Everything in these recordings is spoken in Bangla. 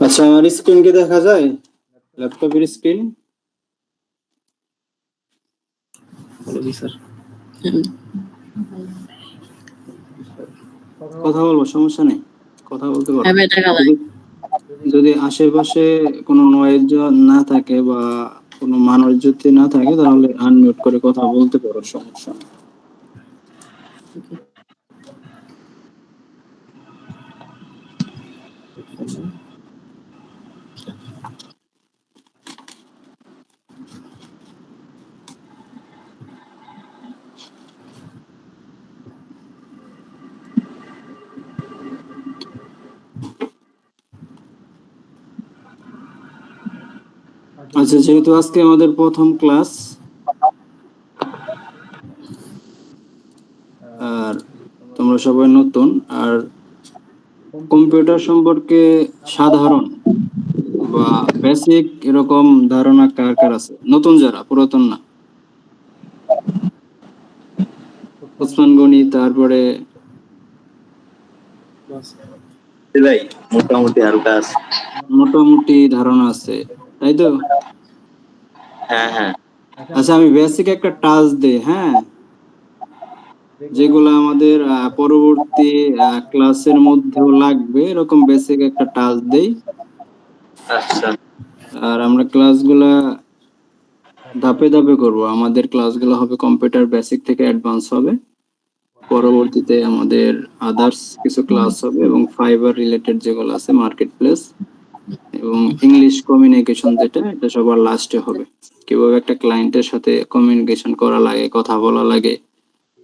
আচ্ছা, আমার স্ক্রিন কি দেখা যায়? ল্যাপটপের স্ক্রিন? জি স্যার। কথা বলবো, সমস্যা নেই, কথা বলতে পারো। হ্যাঁ, দেখা যায়। যদি আশেপাশে কোনো নয়েজ না থাকে বা কোনো মানুষ যদি না থাকে তাহলে আনমিউট করে কথা বলতে পারো, সমস্যা নেই। আচ্ছা, যেহেতু আজকে আমাদের প্রথম ক্লাস আর তোমরা সবাই নতুন, আর কম্পিউটার সম্পর্কে সাধারণ বা বেসিক এরকম ধারণা কার কার আছে? নতুন যারা, পুরাতন না। ওসমান গনি, তারপরে ভাই মোটামুটি হালকা আছে। মোটামুটি ধারণা আছে, তাই তো? হ্যাঁ হ্যাঁ। আচ্ছা, আমি বেসিক একটা টাচ দেই, হ্যাঁ, যেগুলো আমাদের পরবর্তী ক্লাসের মধ্যেও লাগবে, এরকম বেসিক একটা টাচ দেই। আচ্ছা। আর আমরা ক্লাসগুলা ধাপে ধাপে করব। আমাদের ক্লাসগুলো হবে কম্পিউটার বেসিক থেকে অ্যাডভান্স হবে, পরবর্তীতে আমাদের আদার্স কিছু ক্লাস হবে এবং ফাইবার রিলেটেড যেগুলো আছে, মার্কেট প্লেস এবং ইংলিশ কমিউনিকেশন, যেটা এটা সবার লাস্টে হবে। কিভাবে একটা ক্লায়েন্টের সাথে কমিউনিকেশন করা লাগে, কথা বলা লাগে,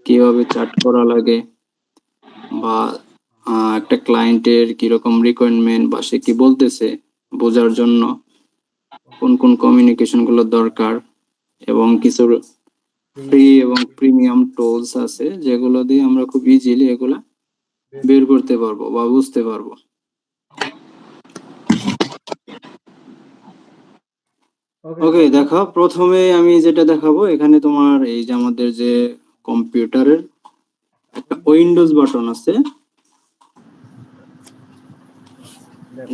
কিভাবে চ্যাট করা লাগে, বা একটা ক্লায়েন্টের কিরকম রিকোয়ারমেন্ট বা সে কি বলতেছে বোঝার জন্য কোন কোন কমিউনিকেশন গুলো দরকার, এবং কিছু ফ্রি এবং প্রিমিয়াম টুলস আছে যেগুলো দিয়ে আমরা খুব ইজিলি এগুলা বের করতে পারবো বা বুঝতে পারবো। ওকে, দেখো, প্রথমে আমি যেটা দেখাবো, এখানে তোমার এই যে আমাদের যে কম্পিউটারের একটা উইন্ডোজ বাটন আছে,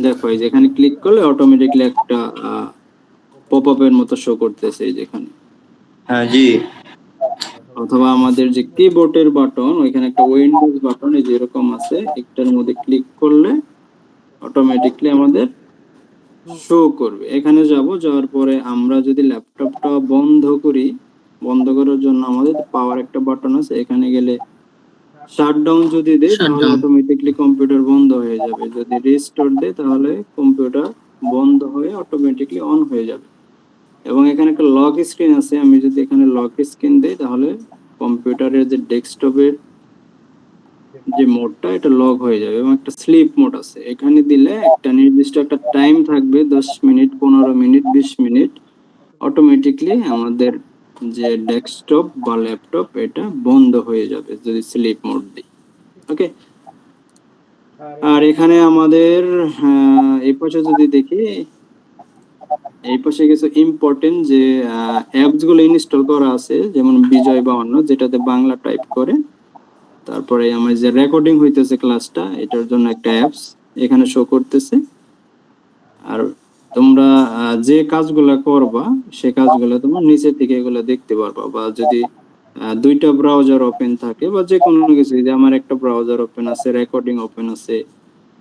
দেখো এই যে এখানে ক্লিক করলে অটোমেটিকলি একটা পপ আপের মতো শো করতেছে এই যেখানে। হ্যাঁ জি। অথবা আমাদের যে কিবোর্ডের বাটন, ওইখানে একটা উইন্ডোজ বাটন এই যে এরকম আছে, একটার মধ্যে ক্লিক করলে অটোমেটিকলি আমাদের শো করবে। এখানে যাব, যাওয়ার পরে আমরা যদি ল্যাপটপটা বন্ধ করি, বন্ধ করার জন্য আমাদের পাওয়ার একটা বাটন আছে, এখানে গেলে শাটডাউন যদি দেই তাহলে অটোমেটিকলি কম্পিউটার বন্ধ হয়ে যাবে, যদি রিস্টোর দেই তাহলে কম্পিউটার বন্ধ হয়ে অটোমেটিকলি অন হয়ে যাবে। এবং এখানে একটা লক স্ক্রিন আছে, আমি যদি এখানে লক স্ক্রিন দেই তাহলে কম্পিউটারের যে ডেস্কটপের যে মোডটা, এটা লক হয়ে যাবে। এবং একটা স্লিপ মোড আছে, এখানে দিলে একটা নির্দিষ্ট একটা টাইম থাকবে, 10 মিনিট, 15 মিনিট, 20 মিনিট, অটোমেটিকলি আমাদের যে ডেস্কটপ বা ল্যাপটপ এটা বন্ধ হয়ে যাবে যদি স্লিপ মোড দিই। ওকে, আর এখানে আমাদের এই পাশে যদি দেখি, এই পাশে কিছু ইম্পর্টেন্ট যে অ্যাপস গুলো ইনস্টল করা আছে, যেমন বিজয় বা অন্য, যেটাতে বাংলা টাইপ করে। তারপরে আমার যে রেকর্ডিং হইতেছে ক্লাসটা, এটার জন্য একটা অ্যাপস এখানে শো করতেছে। আর তোমরা যে কাজগুলো করবা সে কাজগুলো তোমরা নিচে থেকে এগুলো দেখতে পারবা, বা যদি দুইটা ব্রাউজার ওপেন থাকে বা যে কোনো কিছু, যে আমার একটা ব্রাউজার ওপেন আছে, রেকর্ডিং ওপেন আছে,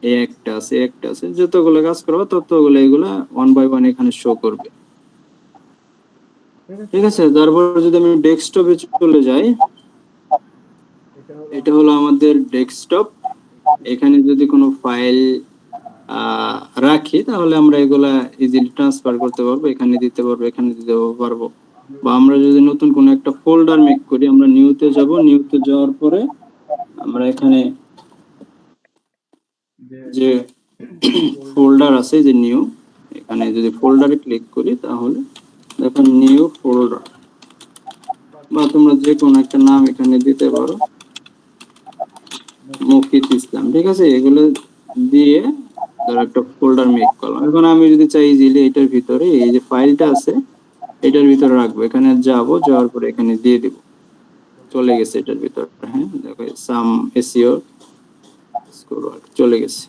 এই একটা আছে, একটা আছে, যতগুলো কাজ করবা ততগুলো এগুলা ওয়ান বাই ওয়ান এখানে শো করবে। ঠিক আছে, তারপর যদি আমি ডেস্কটপে চলে যাই, এটা হলো আমাদের ডেস্কটপ। এখানে যদি কোনো ফাইল রাখি তাহলে আমরা এগুলা ইজিলি ট্রান্সফার করতে পারবো, এখানে দিতে পারবো, এখানে দিতে পারবো। বা আমরা যদি নতুন কোনো একটা ফোল্ডার মেক করি, আমরা নিউতে যাব, নিউতে যাওয়ার পরে আমরা এখানে যে ফোল্ডার আছে, যে নিউ, এখানে যদি ফোল্ডারে ক্লিক করি তাহলে দেখো নিউ ফোল্ডার, বা তোমরা যে কোনো একটা নাম এখানে দিতে পারো, মুফিদ ইসলাম। ঠিক আছে, এগুলো দিয়ে ধর একটা ফোল্ডার মেক করলাম। এখন আমি যদি চাই ইজিলি এটার ভিতরে এই যে ফাইলটা আছে এটার ভিতরে রাখবো, এখানে যাব, যাওয়ার পরে এখানে দিয়ে দিব, চলে গেছে এটার ভিতরে। হ্যাঁ, দেখো সাম এসইও চলে গেছে।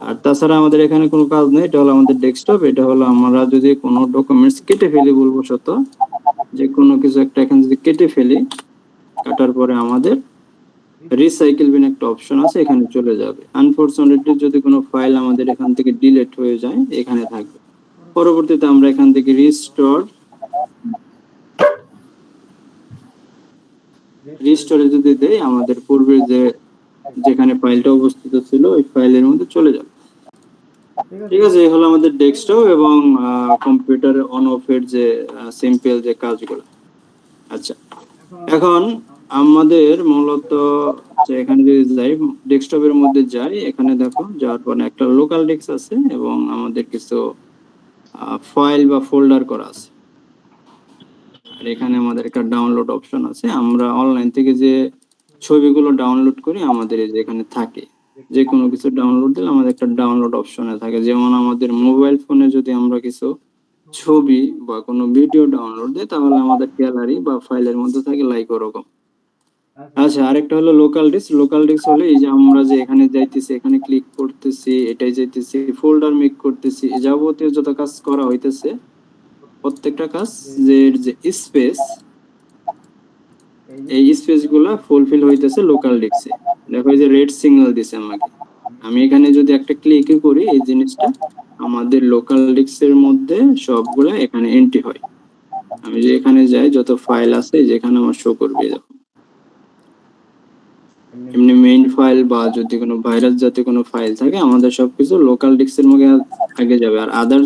আর তাছাড়া আমাদের এখানে কোনো কাজ নেই, এটা হলো আমাদের ডেস্কটপ। এটা হলো আমরা যদি কোনো ডকুমেন্টস কেটে ফেলি ভুলবশত, যে কোনো কিছু একটা এখানে যদি কেটে ফেলি, কাটার পরে আমাদের রিসাইকেল বিন একটা অপশন আছে, এখানে চলে যাবে। আনফরচুনেটলি যদি কোনো ফাইল আমাদের এখান থেকে ডিলিট হয়ে যায়, এখানে থাকবে। পরবর্তীতে আমরা এখান থেকে রিস্টোরে যদি দেই, আমাদের পূর্বে যেখানে ফাইলটা অবস্থিত ছিল ওই ফাইলের মধ্যে চলে যাবে। ঠিক আছে, এই হলো আমাদের ডেস্কটপ এবং কম্পিউটারের অন অফ এর যে সিম্পল যে কাজগুলো। আচ্ছা, এখন আমাদের মূলত যে এখানে যদি যাই, ডেস্কটপের মধ্যে যাই, এখানে দেখো যাওয়ার পর একটা লোকাল ডেস্ক আছে এবং আমাদের কিছু ফাইল বা ফোল্ডার করা আছে। আর এখানে আমাদের একটা ডাউনলোড অপশন আছে। আমরা অনলাইন থেকে যে ছবিগুলো ডাউনলোড করি আমাদের এই যে এখানে থাকে, যে কোনো কিছু ডাউনলোড দিলে আমাদের একটা ডাউনলোড অপশনে থাকে। যেমন আমাদের মোবাইল ফোনে যদি আমরা কিছু ছবি বা কোনো ভিডিও ডাউনলোড দিই, তাহলে আমাদের গ্যালারি বা ফাইলের মধ্যে থাকে লাইক ওরকম। আচ্ছা, আরেকটা হলো লোকাল ডিস্ক। লোকাল ডিস্ক হলে এই যে আমরা যে এখানে যাইতেছি, এখানে ক্লিক করতেছি, এটাই যাইতেছি, ফোল্ডার মেক করতেছি, এই যাবতীয় যত কাজ করা হইতেছে, প্রত্যেকটা কাজ যে স্পেস, এই স্পেস গুলা ফুলফিল হইতেছে লোকাল ডিস্কে। দেখো এই যে রেড সিগন্যাল দিছে আমাকে। আমি এখানে যদি একটা ক্লিক করি, এই জিনিসটা আমাদের লোকাল ডিস্কের মধ্যে সবগুলা এখানে এন্ট্রি হয়। আমি যে এখানে যাই, যত ফাইল আছে যেখানে আমার শো করবে, দেখো এমনি মেইন ফাইল বা যদি কোনো ভাইরাস জাতীয় কোনো ফাইল থাকে, আমাদের সবকিছু লোকাল ডিস্কের মধ্যে আগে যাবে। আর আদার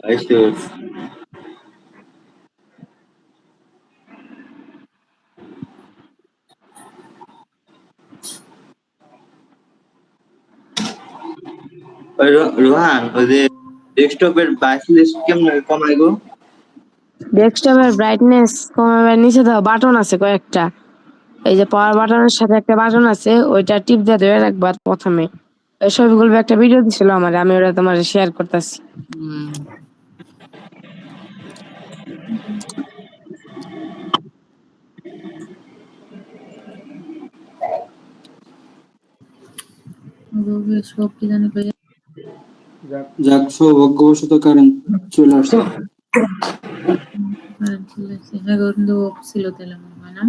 আইসো। ওই রোহান, ওই যে ডেস্কটপের ব্রাইটনেস কেমন কমাই গো? ডেস্কটপের ব্রাইটনেস কমাবার নিচে দাও বাটন আছে কয়েকটা, এই যে পাওয়ার বাটনের সাথে একটা বাটন আছে, ওইটা টিপ দিয়ে ধরে রাখবা প্রথমে। ওই ছবিগুলো একটা ভিডিও দিছিল আমার, আমি ওটা তোমার শেয়ার করতেছি। সব কি জানি কই যাক, সৌভাগ্যবশত কারেন্ট চলে আসছে। কারেন্ট চলে আসছে। হ্যাঁ গো, কিন্তু অফ ছিল তাহলে মনে হয় না?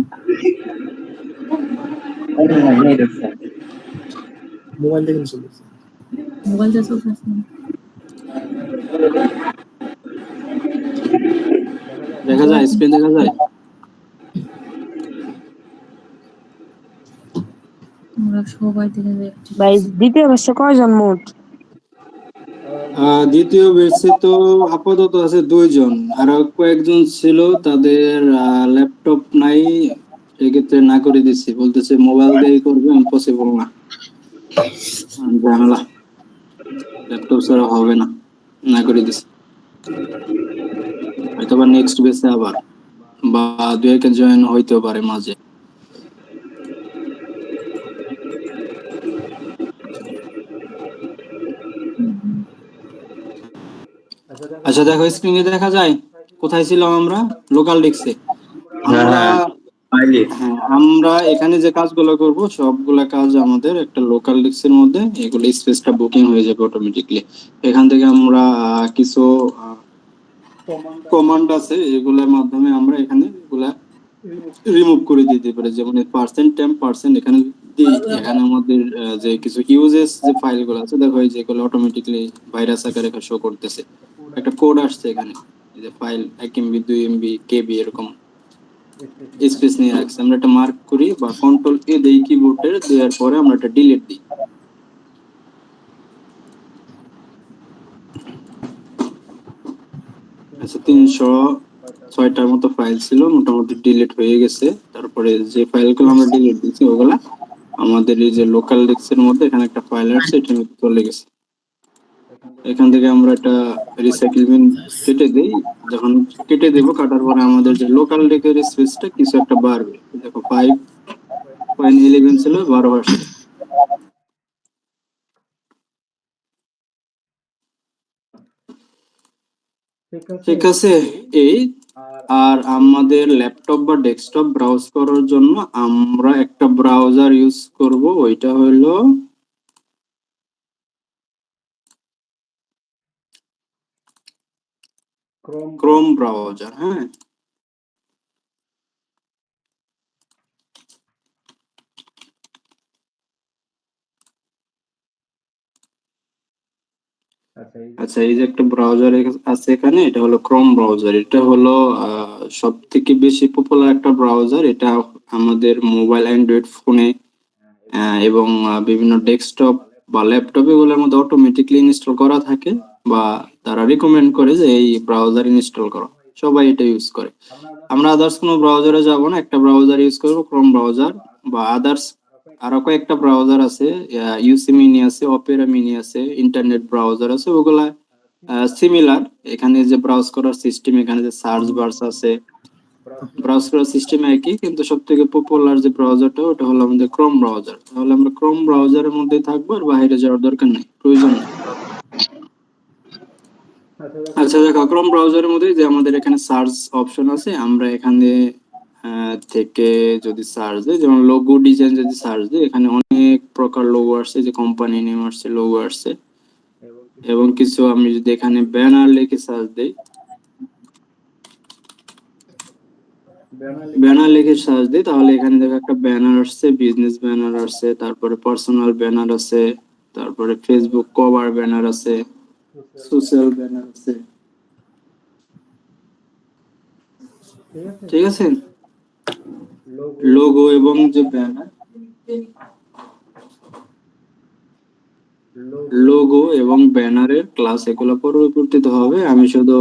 মোবাইল দেখে চলতেছে। মোবাইলটা চলতেছে না। দেখা যায়, স্ক্রিন দেখা যায়। আমরা সবাই দেখে যাই। ভাই দ্বিতীয় বর্ষে কয়জন মোট? দ্বিতীয় ব্যাচে তো আপাতত আছে 2 জন, আর কয়েকজন ছিল তাদের ল্যাপটপ নাই, সেক্ষেত্রে না করে দিচ্ছি, বলতেছে মোবাইল দিয়ে করবে, ইম্পসিবল না, ঝামেলা, ল্যাপটপ ছাড়া হবে না, না করে দিচ্ছি। হয়তো বা নেক্সট ব্যাচে আবার বা 2-1 জয়েন হইতেও পারে মাঝে। আচ্ছা দেখো, স্ক্রিনে দেখা যায় কোথায় ছিলাম আমরা? লোকাল ডিস্কে। আমরা আমরা এখানে যে কাজগুলো করব সবগুলা কাজ আমাদের একটা লোকাল ডিস্কের মধ্যে, এগুলো স্পেসটা বুকিং হয়ে যাবে অটোমেটিকলি। এখান থেকে আমরা কিছু কমান্ড আছে, এগুলোর মাধ্যমে আমরা এখানে এগুলা রিমুভ করে দিতে পারি, যেমন পার্সেন্ট টেম্প পার্সেন্ট এখানে দিই। এখানে আমাদের যে কিছু ইউজেস যে ফাইলগুলো আছে, দেখো এই যেগুলো অটোমেটিকলি ভাইরাস আকারে শো করতেছে, একটা কোড আসছে এখানে, এই যে ফাইল 1 MB 2 MB KB এরকম স্পেস নিয়ে রাখছে। আমরা এটা মার্ক করি বা কন্ট্রোল এ দেই কিবোর্ডের, দেওয়ার পরে আমরা এটা ডিলিট দিই। আচ্ছা, 306টার মতো ফাইল ছিল, মোটামুটি ডিলিট হয়ে গেছে। তারপরে যে ফাইলগুলো আমরা ডিলিট দিয়েছি ওগুলা আমাদের এই যে লোকাল ডিস্কের মধ্যে এখানে একটা ফাইল আছে, এটা চলে গেছে। এখান থেকে আমরা এটা রিসাইকেলমেন্ট কেটে দেই। যখন কেটে দেব, কাটার পরে আমাদের যে লোকাল ডিস্কের স্পেসটা কিছু একটা বাড়বে। দেখো 5.11 ছিল, 12 আসছে। ঠিক আছে, এই আর আমাদের ল্যাপটপ বা ডেস্কটপ ব্রাউজ করার জন্য আমরা একটা ব্রাউজার ইউজ করব, ওইটা হলো ক্রোম ব্রাউজার। হ্যাঁ, আচ্ছা, এই যে একটা ব্রাউজার আছে এখানে, এটা হলো ক্রোম ব্রাউজার। এটা হলো সব থেকে বেশি পপুলার একটা ব্রাউজার। এটা আমাদের মোবাইল অ্যান্ড্রয়েড ফোনে এবং বিভিন্ন ডেস্কটপ বা ল্যাপটপ এগুলোর মধ্যে অটোমেটিকলি ইনস্টল করা থাকে, বা তারা রিকমেন্ড করে যে এই ব্রাউজার ইনস্টল করো, সবাই এটা ইউজ করে। আমরা আদার্স কোনো ব্রাউজারে যাব না, একটা ব্রাউজার ইউজ করব, ক্রোম ব্রাউজার। বা আদার্স আরো কয়েকটা ব্রাউজার আছে, ইউসি মিনি আছে, অপেরা মিনি আছে, ইন্টারনেট ব্রাউজার আছে, ওগুলা সিমিলার। এখানে যে ব্রাউজ করার সিস্টেম, এখানে যে সার্চ বারস আছে, ব্রাউজ করার সিস্টেম একই, কিন্তু সব থেকে পপুলার যে ব্রাউজারটা ওটা হলো আমাদের ক্রোম ব্রাউজার। তাহলে আমরা ক্রোম ব্রাউজারের মধ্যে থাকবো, আর বাইরে যাওয়ার দরকার নেই, প্রয়োজন নেই। আচ্ছা দেখো, ক্রোম ব্রাউজারের মধ্যে যে আমাদের এখানে সার্চ অপশন আছে, আমরা এখানে থেকে যদি সার্চ দিই, যেমন লোগো ডিজাইন যদি সার্চ দিই, এখানে অনেক প্রকার লোগো আসছে, যে কোম্পানি নেম আসছে, লোগো আসছে, এবং কিছু আমি যদি এখানে ব্যানার লিখে সার্চ দিই, তাহলে এখানে দেখো একটা ব্যানার আসছে, বিজনেস ব্যানার আসছে, তারপরে পার্সোনাল ব্যানার আছে, তারপরে ফেসবুক কভার ব্যানার আছে, সোশ্যাল ব্যানার আছে। ঠিক আছে, লোগো এবং যে ব্যানার, লোগো এবং ব্যানারের ক্লাস এগুলো পরবর্তীতে হবে। আমি শুধু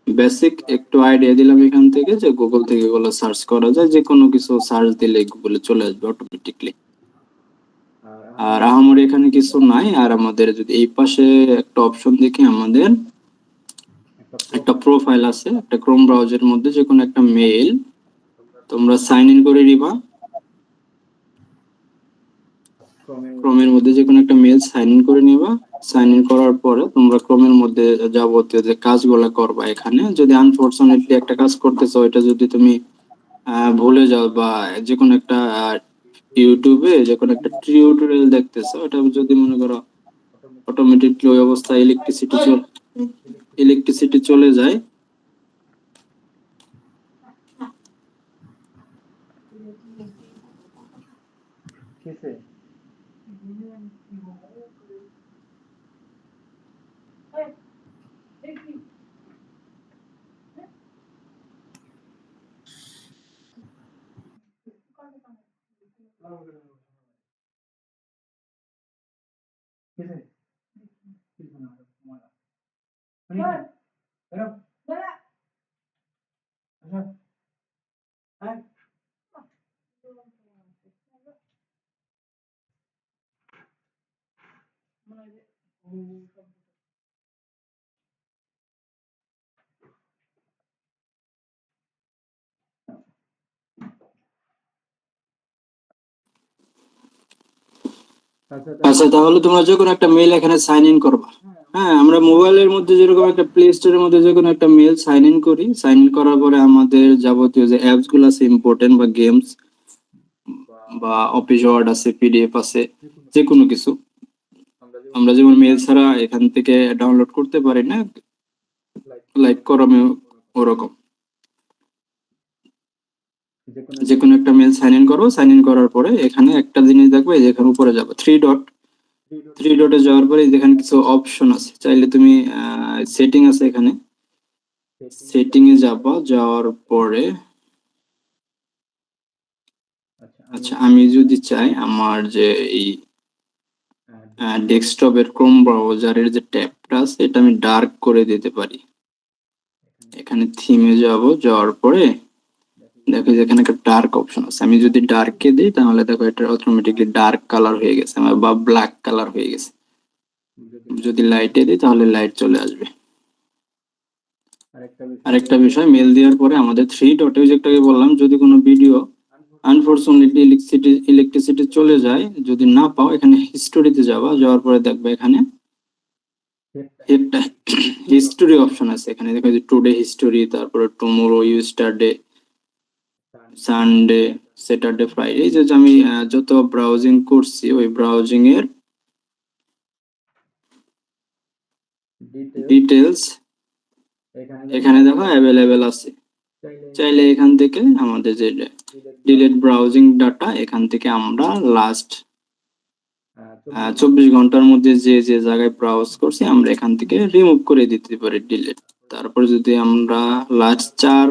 বেসিক একটু আইডিয়া দিলাম এখান থেকে, যে গুগল থেকে এগুলো সার্চ করা যায়, যে কোনো কিছু সার্চ দিলে গুগলে চলে আসবে অটোমেটিকলি। আর আমার এখানে কিছু নাই। আর আমাদের যদি এই পাশে একটা অপশন দেখি, আমাদের একটা প্রোফাইল আছে, একটা ক্রোম ব্রাউজারের মধ্যে যে কোনো একটা মেইল তোমরা সাইন ইন করে নিবা। ক্রোমের মধ্যে যে কোনো একটা মেইল সাইন ইন করে নিবা। সাইন ইন করার পরে তোমরা ক্রোমের মধ্যে যাবতীয় যে কাজগুলো করবা, এখানে যদি আনফরচুনেটলি একটা কাজ করতেছো, এটা যদি তুমি ভুলে যাও বা যে কোনো একটা ইউটিউবে যখন একটা টিউটোরিয়াল দেখতেছো, ওটা যদি মনে করো অটোমেটিকলি ওই অবস্থায় ইলেকট্রিসিটি চলে যায়, আচ্ছা তাহলে তোমরা যখন একটা মেইল এখানে সাইন ইন করবা, হ্যাঁ আমরা মোবাইলের মধ্যে যেরকম একটা প্লে স্টোরের মধ্যে যখন একটা মেইল সাইন ইন করি, সাইন ইন করার পরে আমাদের যাবতীয় যে অ্যাপস গুলো আছে ইম্পর্টেন্ট বা গেমস বা অফিস ওয়ার্ড আছে, পিডিএফ আছে, যে কোনো কিছু আমরা যেমন মেইল ছাড়া এখান থেকে ডাউনলোড করতে পারি না, লাইক করমে ওরকম যে কোনো একটা মেইল সাইন ইন করো, সাইন ইন করার পরে এখানে একটা জিনিস দেখবে, যেখানে উপরে যাবে থ্রি ডটে যাওয়ার পরে যেখানে কিছু অপশন আছে, চাইলে তুমি সেটিং আছে, এখানে সেটিং এ যাওয়ার পরে আচ্ছা আমি যদি চাই আমার যে এই ডেস্কটপের ক্রোম ব্রাউজারের যে ট্যাবটা আছে এটা আমি ডার্ক করে দিতে পারি। এখানে থিমে যাওয়ার পরে দেখো যেখানে একটা ডার্ক অপশন আছে, আমি যদি ডার্কে দিই তাহলে দেখো এটা অটোমেটিকলি ডার্ক কালার হয়ে গেছে বা ব্ল্যাক কালার হয়ে গেছে। যদি লাইটে দিই তাহলে লাইট চলে আসবে। আরেকটা বিষয়, মেল দেওয়ার পরে আমাদের থ্রি ডটে যেটাকে বললাম, যদি কোনো ভিডিও আনফরচুনেটলি ইলেকট্রিসিটি চলে যায়, যদি না পাও এখানে হিস্টোরিতে যাওয়ার পরে দেখবে এখানে একটা হিস্টোরি অপশন আছে, এখানে দেখো যে টুডে হিস্টোরি, তারপরে টুমোরো, ইউস্টারডে, সানডে, স্যাটারডে, ফ্রাইডে, এই যে আমি যত ব্রাউজিং করছি ওই ব্রাউজিং এর ডিটেলস এখানে দেখো অ্যাভেলেবেল আছে। চাইলে এখান থেকে আমাদের যে ডিলিট ব্রাউজিং ডাটা, এখান থেকে আমরা লাস্ট 24 ঘন্টার মধ্যে যে যে জায়গায় ব্রাউজ করছি আমরা এখান থেকে রিমুভ করে দিতে পারি, ডিলিট। তারপর যদি আমরা লাস্ট 4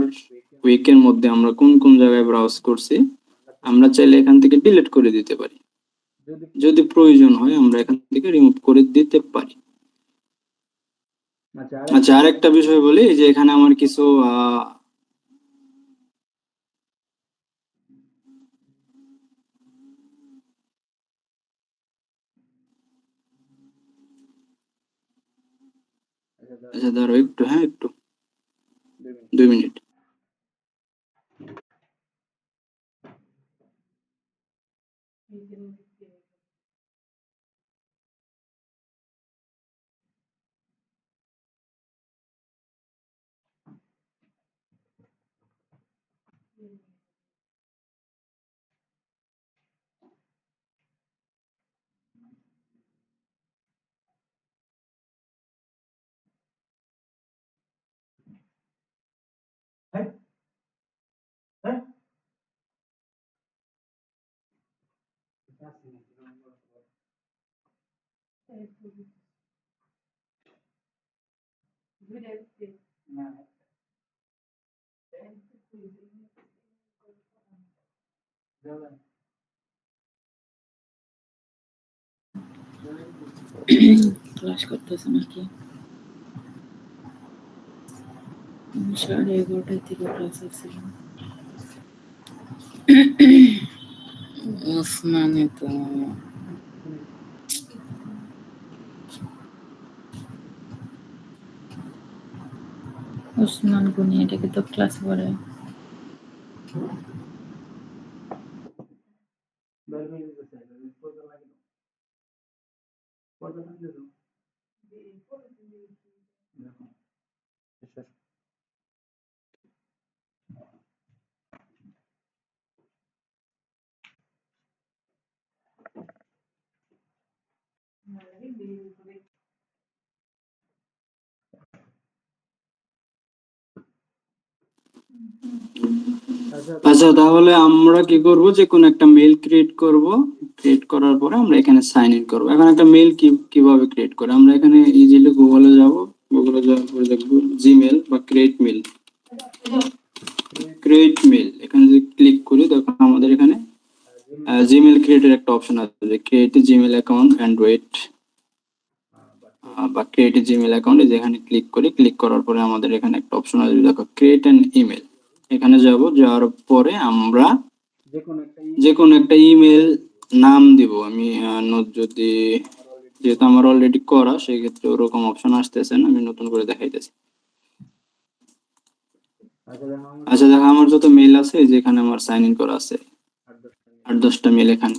উইকের মধ্যে আমরা কোন কোন জায়গায় ব্রাউজ করছি আমরা চাইলে এখান থেকে ডিলিট করে দিতে পারি, যদি প্রয়োজন হয় আমরা এখান থেকে রিমুভ করে দিতে পারি। আচ্ছা আরেকটা বিষয় বলি, এই যে এখানে আমার কিছু আচ্ছা ধরো একটু, হ্যাঁ একটু 2 মিনিট। ক্লাস করতেছে নাকি? 11:30 থেকে ক্লাস আছিল। ওসমানে তো ওসমান গনি এটাকে তো ক্লাস করে। আচ্ছা, তাহলে আমরা কি করব, যে কোনো একটা মেইল ক্রিয়েট করব। ক্রিয়েট করার পরে আমরা এখানে সাইন ইন করব। এখন একটা মেইল কিভাবে ক্রিয়েট করে, আমরা এখানে ইজিলি গুগলে যাব। গুগলে যাওয়ার পরে দেখব জিমেল বা ক্রিয়েট মেইল। ক্রিয়েট মেইল এখানে যদি ক্লিক করি, দেখো আমাদের এখানে জিমেল ক্রিয়েটের একটা অপশন আছে, ক্রিয়েট জিমেল অ্যাকাউন্ট অ্যান্ড্রয়েড বা ক্রিয়েট জিমেল অ্যাকাউন্ট। যেখানে ক্লিক করি, ক্লিক করার পরে আমাদের এখানে একটা অপশন আছে, দেখো ক্রিয়েট অ্যান ইমেল। এখানে যাব, যাওয়ার পরে আমরা যে কোনো একটা ইমেল নাম দিব। আমি যদি যেহেতু আমার অলরেডি করা, সেই ক্ষেত্রে ওরকম অপশন আসতেছে না, আমি নতুন করে দেখাইতেছি। আচ্ছা, দেখো আমার যত মেইল আছে, যেখানে আমার সাইন ইন করা আছে 8-10টা মেইল, এখানে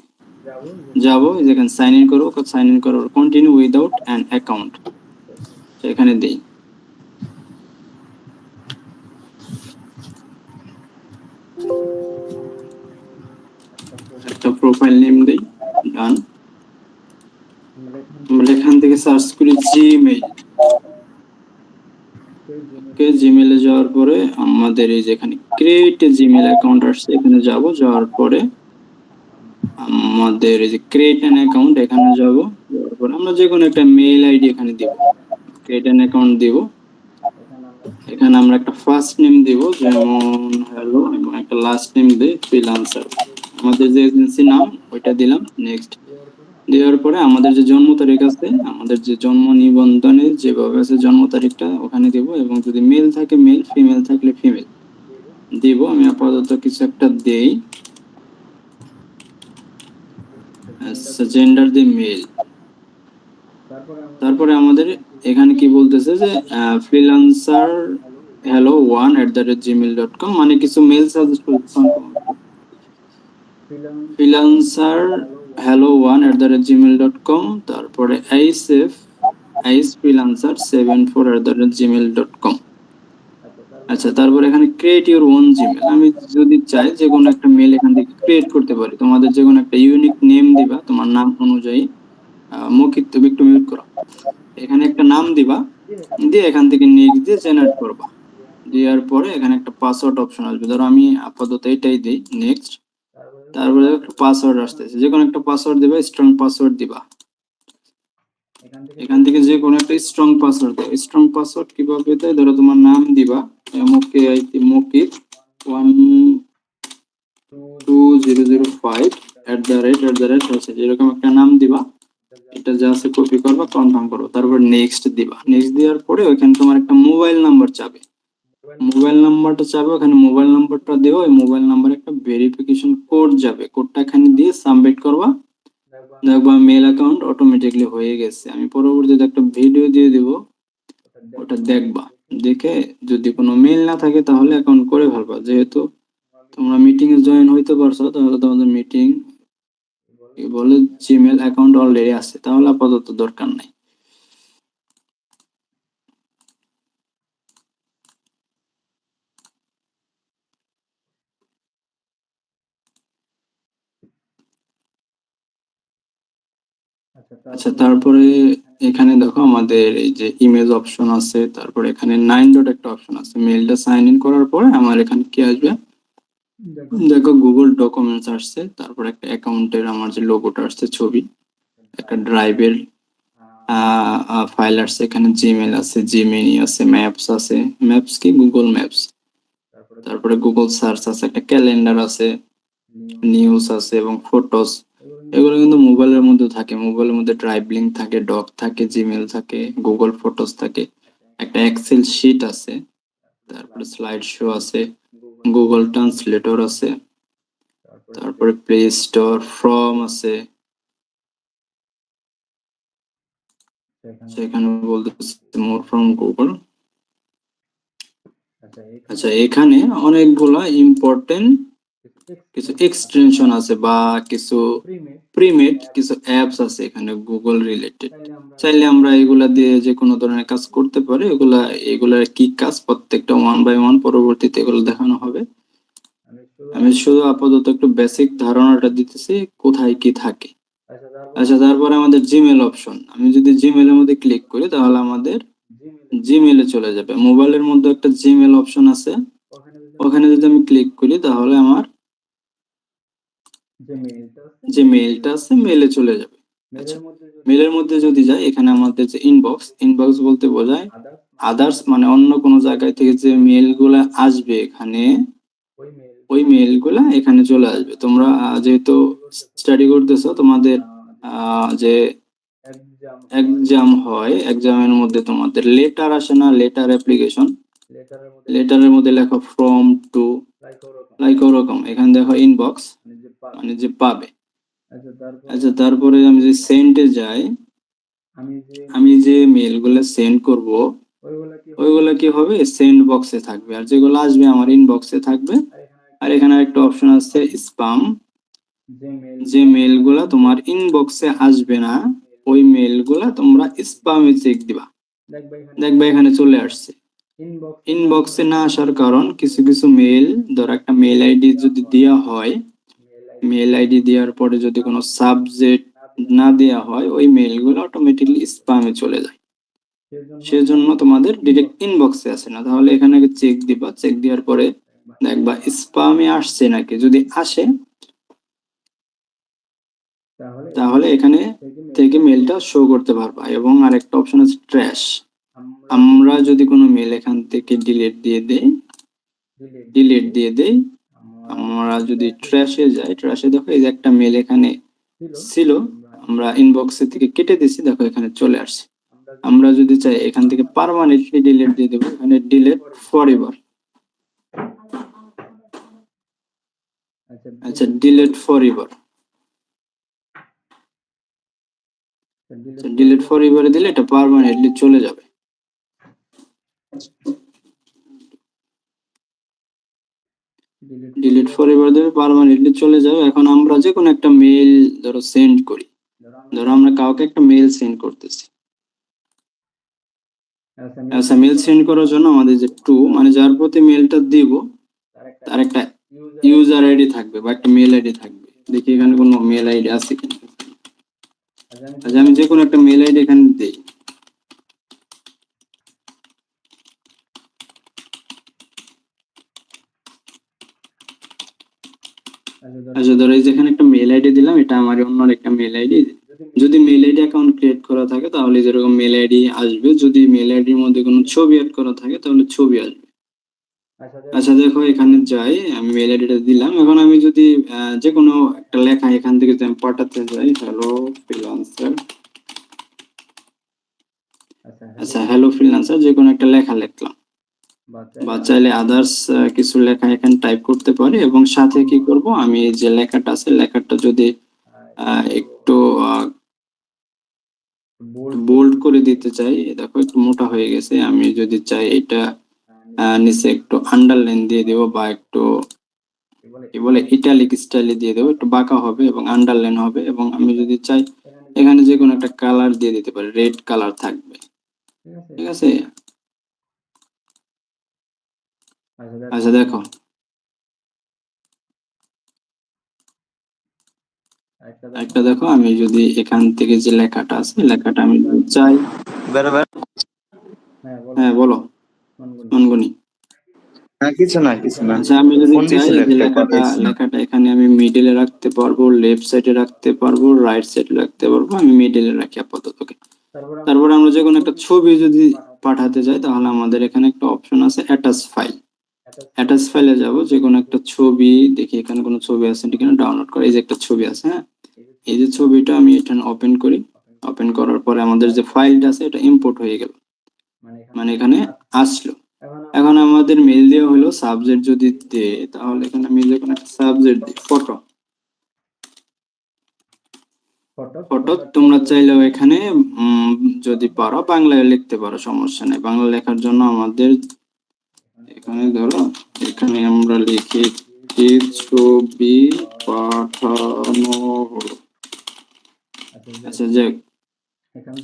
যাবো, যেখানে সাইন ইন করবো, সাইন ইন করার কন্টিনিউ উইদাউট অ্যান অ্যাকাউন্ট এখানে দেই। একটা প্রোফাইল নেম দেই, ডান। আমরা এখান থেকে সার্চ করি জিমেইল। জিমেইলে যাওয়ার পরে আমাদের এই যেখানে ক্রিয়েট জিমেইল অ্যাকাউন্ট আসছে, এখানে যাব। যাওয়ার পরে আমাদের এই যে ক্রিয়েট অ্যান অ্যাকাউন্ট, এখানে যাব। যাওয়ার পরে আমরা যে কোনো একটা মেইল আইডি এখানে দিব, ক্রিয়েট অ্যান অ্যাকাউন্ট দিব। এখানে আমরা একটা ফার্স্ট নেম দিব, যেমন হ্যালো, এবং একটা লাস্ট নেম দেই ফ্রিল্যান্সার। আমাদের যে এজেন্সি নাম ওইটা দিলাম। নেক্সট দেওয়ার পরে আমাদের যে জন্ম তারিখ আছে, আমাদের যে জন্ম নিবন্ধনে যেভাবে আছে জন্ম তারিখটা ওখানে দিব, এবং যদি মেল থাকে মেল, ফিমেল থাকলে ফিমেল দিব। আমি আপাতত কিছু একটা দেই, জেন্ডার দি মেল। তারপরে আমাদের এখানে কি বলতেছে যে ফ্রিল্যান্সার hello1@gmail.com, মানে কিছু মেল সাজেস্ট করতেছে। ফ্রিল্যান্সার hello1@gmail.com, তারপরে isfreelancer74@gmail.com। আচ্ছা, তারপরে এখানে ক্রিয়েট ইউর ওন জিমেল। আমি যদি চাই যে কোনো একটা মেল এখান থেকে ক্রিয়েট করতে পারি। তোমাদের যে কোনো একটা ইউনিক নেম দিবা, তোমার নাম অনুযায়ী। মৌখিক, তুমি একটু মিউট করো। এখানে একটা নাম দিবা, দিয়ে এখান থেকে নেক্সট দিয়ে জেনারেট করবা। দেওয়ার পরে এখানে একটা পাসওয়ার্ড অপশন আসবে, ধরো আমি আপাতত এটাই দিই, নেক্সট। তারপরে একটা পাসওয়ার্ড আসতেছে, যে কোনো একটা পাসওয়ার্ড দিবা, স্ট্রং পাসওয়ার্ড দিবা। এখান থেকে যে কোনো একটা স্ট্রং পাসওয়ার্ড দিবা। স্ট্রং পাসওয়ার্ড কিভাবে দেয়, ধরো তোমার নাম দিবা, মৌখিক 12005 হচ্ছে, যেরকম একটা নাম দিবা। এটা যা আছে কপি করবা, কনফার্ম করো, তারপর নেক্সট দিবা। নেক্সট দেওয়ার পরে ওখানে তোমার একটা মোবাইল নাম্বার চাবে। মোবাইল নাম্বারটা চাবে, ওখানে মোবাইল নাম্বারটা দিও। ওই মোবাইল নাম্বারে একটা ভেরিফিকেশন কোড যাবে, কোডটা এখানে দিয়ে সাবমিট করবা। দেখবা মেল অ্যাকাউন্ট অটোমেটিকলি হয়ে গেছে। আমি পরবর্তীতে একটা ভিডিও দিয়ে দিব, ওটা দেখবা। দেখে যদি কোনো মেল না থাকে তাহলে অ্যাকাউন্ট করে ফেলবা। যেহেতু তোমরা মিটিং এ জয়েন হইতে পারছো, তাহলে তোমাদের মিটিং বলে জিমেল অ্যাকাউন্ট অলরেডি আছে, তাহলে আপাতত দরকার নাই। আচ্ছা, তারপরে এখানে দেখো আমাদের এই যে ইমেজ অপশন আছে, তারপরে এখানে 9 ডট একটা অপশন আছে। মেলটা সাইন ইন করার পরে আমার এখানে কি আসবে, দেখো গুগল ডকুমেন্টস আসছে, তারপর একটা অ্যাকাউন্টের আমার যে লোগোটা আসছে, ছবি, একটা ড্রাইভের ফাইল আসছে, এখানে জিমেল আছে, জিমিনি আছে, ম্যাপস আছে। ম্যাপস কি, গুগল ম্যাপস। তারপরে গুগল সার্চ আছে, একটা ক্যালেন্ডার আছে, নিউজ আছে, এবং ফটোস। এগুলো কিন্তু মোবাইলের মধ্যে থাকে। মোবাইলের মধ্যে ড্রাইভ লিংক থাকে, ডক থাকে, জিমেল থাকে, গুগল ফটোস থাকে, একটা এক্সেল শিট আছে, তারপরে স্লাইড শো আছে, গুগল ট্রান্সলেটর আছে, তারপরে প্লে স্টোর, ফ্রম আছে। সেখানে বলতেছে মোর ফ্রম গুগল। আচ্ছা, এখানে অনেকগুলা ইম্পর্টেন্ট কিছু এক্সটেনশন আছে বা কিছু প্রিমেড কিছু অ্যাপস আছে এখানে গুগল রিলেটেড। চাইলে আমরা এগুলা দিয়ে যে কোনো ধরনের কাজ করতে পারি। এগুলার কি কাজ, প্রত্যেকটা ওয়ান বাই ওয়ান পরবর্তীতে এগুলো দেখানো হবে। আমি শুধু আপাতত একটু বেসিক ধারণাটা দিতেছি কোথায় কি থাকে। আচ্ছা, তারপরে আমাদের জিমেল অপশন, আমি যদি জিমেল এর মধ্যে ক্লিক করি তাহলে আমাদের জিমেলে চলে যাবে। মোবাইলের মধ্যে একটা জিমেল অপশন আছে, ওখানে যদি আমি ক্লিক করি তাহলে আমার যে মেইলটা আছে মেইলে চলে যাবে। আচ্ছা, মেইলের মধ্যে যদি যাই, এখানে আমাদের যে ইনবক্স, ইনবক্স বলতে বোঝায় আদার্স, মানে অন্য কোনো জায়গায় থেকে যে মেইল গুলা আসবে এখানে, ওই মেইল গুলা এখানে চলে আসবে। তোমরা যেহেতু স্টাডি করতেছো, তোমাদের যে এক্সাম হয়, এক্সামের মধ্যে তোমাদের লেটার আসে না, লেটার অ্যাপ্লিকেশন, লেটারের মধ্যে লেখা ফ্রম টু, লাইক ওরকম এখানে দেখো ইনবক্স মানে যে পাবে। আচ্ছা, তারপরে আমি যে সেন্ডে যাই, আমি যে মেইল গুলো সেন্ড করব ওইগুলা কি হবে, সেন্ড বক্সে থাকবে, আর যেগুলো আসবে আমার ইনবক্সে থাকবে। আর এখানে একটা অপশন আছে স্প্যাম, যে মেইল গুলা তোমার ইনবক্সে আসবে না ওই মেইল গুলা তোমরা স্প্যামে চেক দিবা, দেখবে এখানে চলে আসছে। ইনবক্সে না আসার কারণ, কিছু কিছু মেইল, ধর একটা মেইল আইডি যদি দেওয়া হয়, মেইল আইডি দেওয়ার পরে যদি কোনো সাবজেক্ট না দেওয়া হয়, ওই মেইলগুলো অটোমেটিকলি স্প্যামে চলে যায়। সেজন্য তোমাদের ডিরেক্ট ইনবক্সে আসে না, তাহলে এখানে চেক দিবা, চেক দেওয়ার পরে দেখবা স্প্যামে আসছে নাকি। যদি আসে তাহলে এখানে থেকে মেইলটা শো করতে পারবা। এবং আরেকটা অপশন আছে ট্র্যাশ, আমরা যদি কোনো মেইল এখান থেকে ডিলিট দিয়ে দেই, আমরা যদি ট্র্যাশে যাই, ট্র্যাশে দেখো এই যে একটা মেইল এখানে ছিল, আমরা ইনবক্সে থেকে কেটে দিছি, দেখো এখানে চলে আসছে। আমরা যদি চাই এখান থেকে পার্মানেন্টলি ডিলিট দিয়ে দেবো, এখানে ডিলিট ফরএভার। আচ্ছা, ডিলিট ফরএভার, ডিলিট ফরএভারে দিলে এটা পার্মানেন্টলি চলে যাবে। ডিলিট ফরএভার দিলে পার্মানেন্টলি চলে যাবে। এখন আমরা যে কোনো একটা মেইল ধরো সেন্ড করি, ধরো আমরা কাউকে একটা মেইল সেন্ড করতেছি। আচ্ছা, মেইল সেন্ড করার জন্য আমাদের যে টু, মানে যার প্রতি মেইলটা দিব তার একটা ইউজার আইডি থাকবে বা একটা মেইল আইডি থাকবে। দেখি এখানে কোনো মেইল আইডি আছে কিনা। আচ্ছা, আমি যে কোনো একটা মেইল আইডি এখানে দেই। আচ্ছা, ধরো এই যেখানে একটা মেইল আইডি দিলাম, এটা আমার অন্য একটা মেইল আইডি। যদি মেইল আইডি অ্যাকাউন্ট ক্রিয়েট করা থাকে তাহলে যেরকম মেইল আইডি আসবে, যদি মেইল আইডির মধ্যে কোনো ছবি অ্যাড করা থাকে তাহলে ছবি আসবে। আচ্ছা, দেখো এখানে যাই, আমি মেইল আইডিটা দিলাম। এখন আমি যদি যে কোনো একটা লেখা এখান থেকে যদি আমি পাঠাতে যাই, হ্যালো ফ্রিল্যান্সার, আচ্ছা হ্যালো ফ্রিল্যান্সার, যে কোনো একটা লেখা লিখলাম, বা চাইলে আদার্স কিছু লেখা এখানে টাইপ করতে পারি। এবং সাথে কি করব, আমি যে লেখাটা আছে লেখাটা যদি একটু বোল্ড করে দিতে চাই, দেখো একটু মোটা হয়ে গেছে, আমি যদি চাই এটা নিচে একটু আন্ডারলাইন দিয়ে দেবো, বা একটু কি বলে ইটালিক স্টাইলে দিয়ে দেবো, একটু বাঁকা হবে এবং আন্ডারলাইন হবে। এবং আমি যদি চাই এখানে যে কোনো একটা কালার দিয়ে দিতে পারি, রেড কালার থাকবে, ঠিক আছে। আচ্ছা, দেখো একটা দেখো, আমি যদি এখান থেকে যে লেখাটা আছে লেখাটা আমি যদি চাই, বেরোবে। হ্যাঁ বলো মনগুনি। না, কিছু না, কিছু না। আচ্ছা, আমি যদি ফোন চাই দিছিল যে একটা, কথা হচ্ছিল। লেখাটা এখানে আমি মিডলে রাখতে পারবো, লেফট সাইডে রাখতে পারবো, রাইট সাইডে রাখতে পারবো, আমি মিডলে রাখি আপাতত। তারপর আমরা যে কোনো একটা ছবি যদি পাঠাতে চাই তাহলে আমাদের এখানে একটা অপশন আছে অ্যাটাচ ফাইল। অ্যাটাচ ফাইলে যাব, যে কোনো একটা ছবি দেখি এখানে কোনো ছবি আছে কিনা, ডাউনলোড করে এই যে একটা ছবি আছে, হ্যাঁ, এই যে ছবিটা আমি এটা ওপেন করি। ওপেন করার পরে আমাদের যে ফাইলটা আছে এটা ইম্পোর্ট হয়ে গেল, মানে এখানে আসলো। এখন আমাদের মেইল দেওয়া হলো, সাবজেক্ট যদি দে তাহলে এখানে আমি যে কোনো একটা সাবজেক্ট দিই ফটো। ফটো তোমরা চাইলেও এখানে যদি পারো বাংলায় লিখতে পারো, সমস্যা নেই। বাংলা লেখার জন্য আমাদের এখানে ধরো, এখানে আমরা লিখি কি ছবি পাঠানো হলো। আচ্ছা, যাক,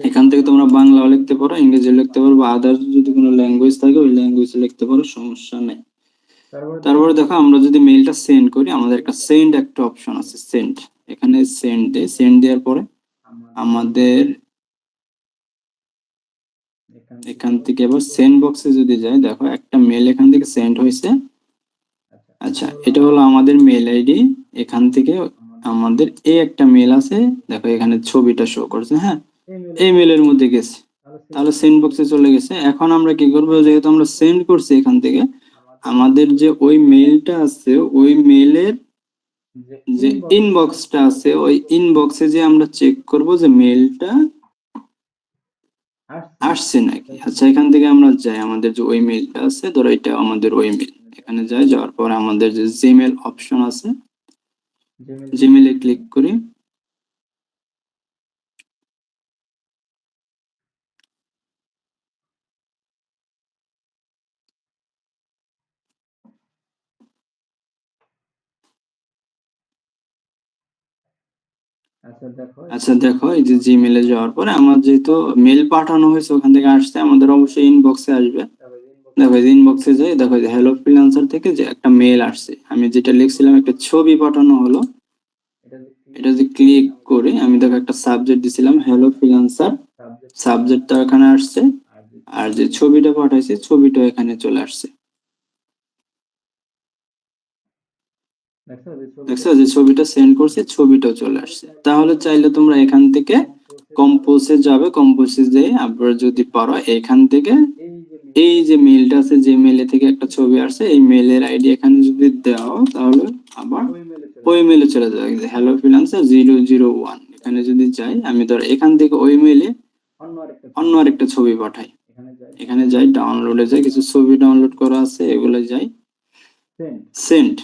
এখান থেকে তোমরা বাংলাও লিখতে পারো, ইংরেজি লিখতে পারো, বা আদার্স যদি কোনো ল্যাঙ্গুয়েজ থাকে ওই ল্যাঙ্গুয়েজে লিখতে পারো, সমস্যা নেই। তারপরে দেখো আমরা যদি মেইলটা সেন্ড করি, আমাদের একটা সেন্ড একটা অপশন আছে, সেন্ড। এখানে সেন্ড দেই, সেন্ড দেওয়ার পরে আমাদের এখান থেকে এবার সেন্ড বক্সে যদি যাই, দেখো একটা মেল এখান থেকে সেন্ড হয়েছে। আচ্ছা, এটা হলো আমাদের মেল আইডি। এখান থেকে আমাদের এই একটা মেল আছে, দেখো এখানে ছবিটা শো করছে। হ্যাঁ, এই মেলের মধ্যে গেছে, তাহলে সেন্ড বক্সে চলে গেছে। এখন আমরা কি করবো, যেহেতু আমরা সেন্ড করছি এখান থেকে, আমাদের যে ওই মেলটা আছে, ওই মেলের যে ইনবক্সটা আছে, ওই ইনবক্সে যে আমরা চেক করব যে মেলটা আসছে নাকি। আচ্ছা, এখান থেকে আমরা যাই, আমাদের যে ওই মেলটা আছে, ধরো এটা আমাদের ওই মেল, এখানে যাই, যাওয়ার পর আমাদের যে জিমেল অপশন আছে, জিমেলে ক্লিক করি। আচ্ছা দেখো, এই যে জিমেলে যাওয়ার পরে আমার যেহেতু মেল পাঠানো হয়েছে ওখান থেকে আসছে, আমাদের অবশ্যই ইনবক্সে আসবে। দেখো ইনবক্সে যাই, দেখো যে হ্যালো ফ্রিল্যান্সার থেকে যে একটা মেল আসছে, আমি যেটা লিখছিলাম একটা ছবি পাঠানো হলো। এটা যে ক্লিক করে আমি দেখো একটা সাবজেক্ট দিছিলাম হ্যালো ফ্রিল্যান্সার, সাবজেক্টটা এখানে আসছে, আর যে ছবিটা পাঠাইছি ছবিটা এখানে চলে আসছে। দেখছো যে ছবিটা সেন্ড করছে, ছবিটাও চলে আসছে। তাহলে চাইলে তোমরা এখান থেকে কম্পোজে যাবে, কম্পোজে যেয়ে আবার যদি পারো এখান থেকে এই যে মেলটা আছে, যে মেলে থেকে একটা ছবি আসছে, এই মেলের আইডি এখানে যদি দাও, তাহলে আবার ওই মেলে চলে যাবে। হ্যালো ফ্রিল্যান্সার 001 এখানে যদি যাই, আমি ধর এখান থেকে ওই মেলে অন্য আরেকটা ছবি পাঠাই, এখানে যাই, ডাউনলোডে যাই, কিছু ছবি ডাউনলোড করা আছে, এগুলো যাই, সেন্ড।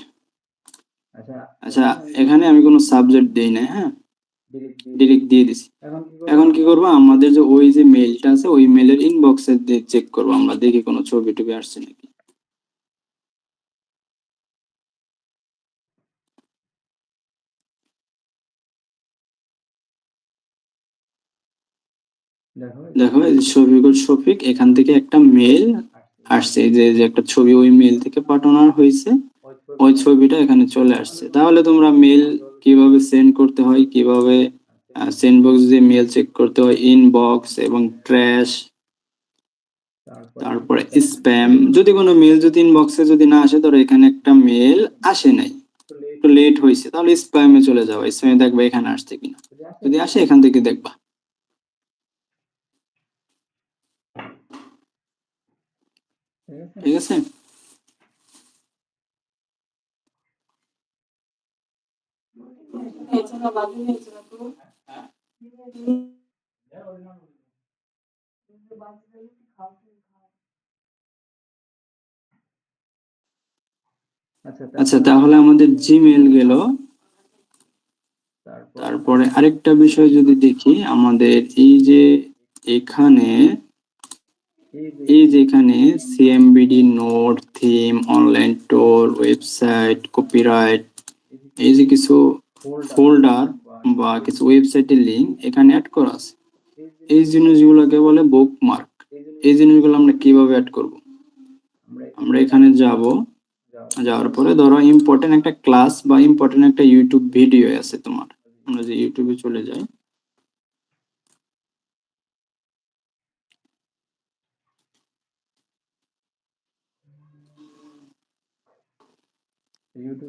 আচ্ছা, এখানে আমি কোনো সাবজেক্ট দেই না, হ্যাঁ, ডিরেক্ট দিয়ে দিছি। এখন কি করবো, আমাদের যে ওই যে মেলটা আছে, ওই মেলের ইনবক্সে দিয়ে চেক করবো আমরা, দেখি কোনো ছবি টবি আসছে নাকি। দেখো এই যে শফিকুল শফিক, এখান থেকে একটা মেল আসছে, এই যে একটা ছবি ওই মেল থেকে পাঠানো হয়েছে, ওই ছবিটা এখানে চলে আসছে। তাহলে তোমরা মেল কিভাবে সেন্ড করতে হয়, কিভাবে সেন্ড বক্স দিয়ে মেল চেক করতে হয়, ইনবক্স এবং ট্র্যাশ, তারপরে স্প্যাম, যদি কোনো মেল যদি ইনবক্সে যদি না আসে, ধরো এখানে একটা মেল আসে নাই, একটু লেট হয়েছে, তাহলে স্প্যামে চলে যাবে, স্প্যামে দেখবে এখানে আসছে কিনা, যদি আসে এখান থেকে দেখবা। ঠিক আছে। আচ্ছা, তাহলে আমাদের জিমেল গেল। তারপরে আরেকটা বিষয় যদি দেখি, আমাদের এখানে এখানে সিএমবিডি নোট, থিম, অনলাইন টোর, ওয়েবসাইট, কপিরাইট, এই যে কিছু ফোল্ডার বা কিছু ওয়েবসাইটের লিংক এখানে অ্যাড করা আছে। এই জিনিসগুলোকে বলে বুকমার্ক। এই জিনিসগুলো আমরা কিভাবে অ্যাড করব, আমরা এখানে যাব, যাওয়ার পরে ধরো ইম্পর্টেন্ট একটা ক্লাস বা ইম্পর্টেন্ট একটা ইউটিউব ভিডিও আছে তোমার, আমরা যে ইউটিউবে চলে যাই,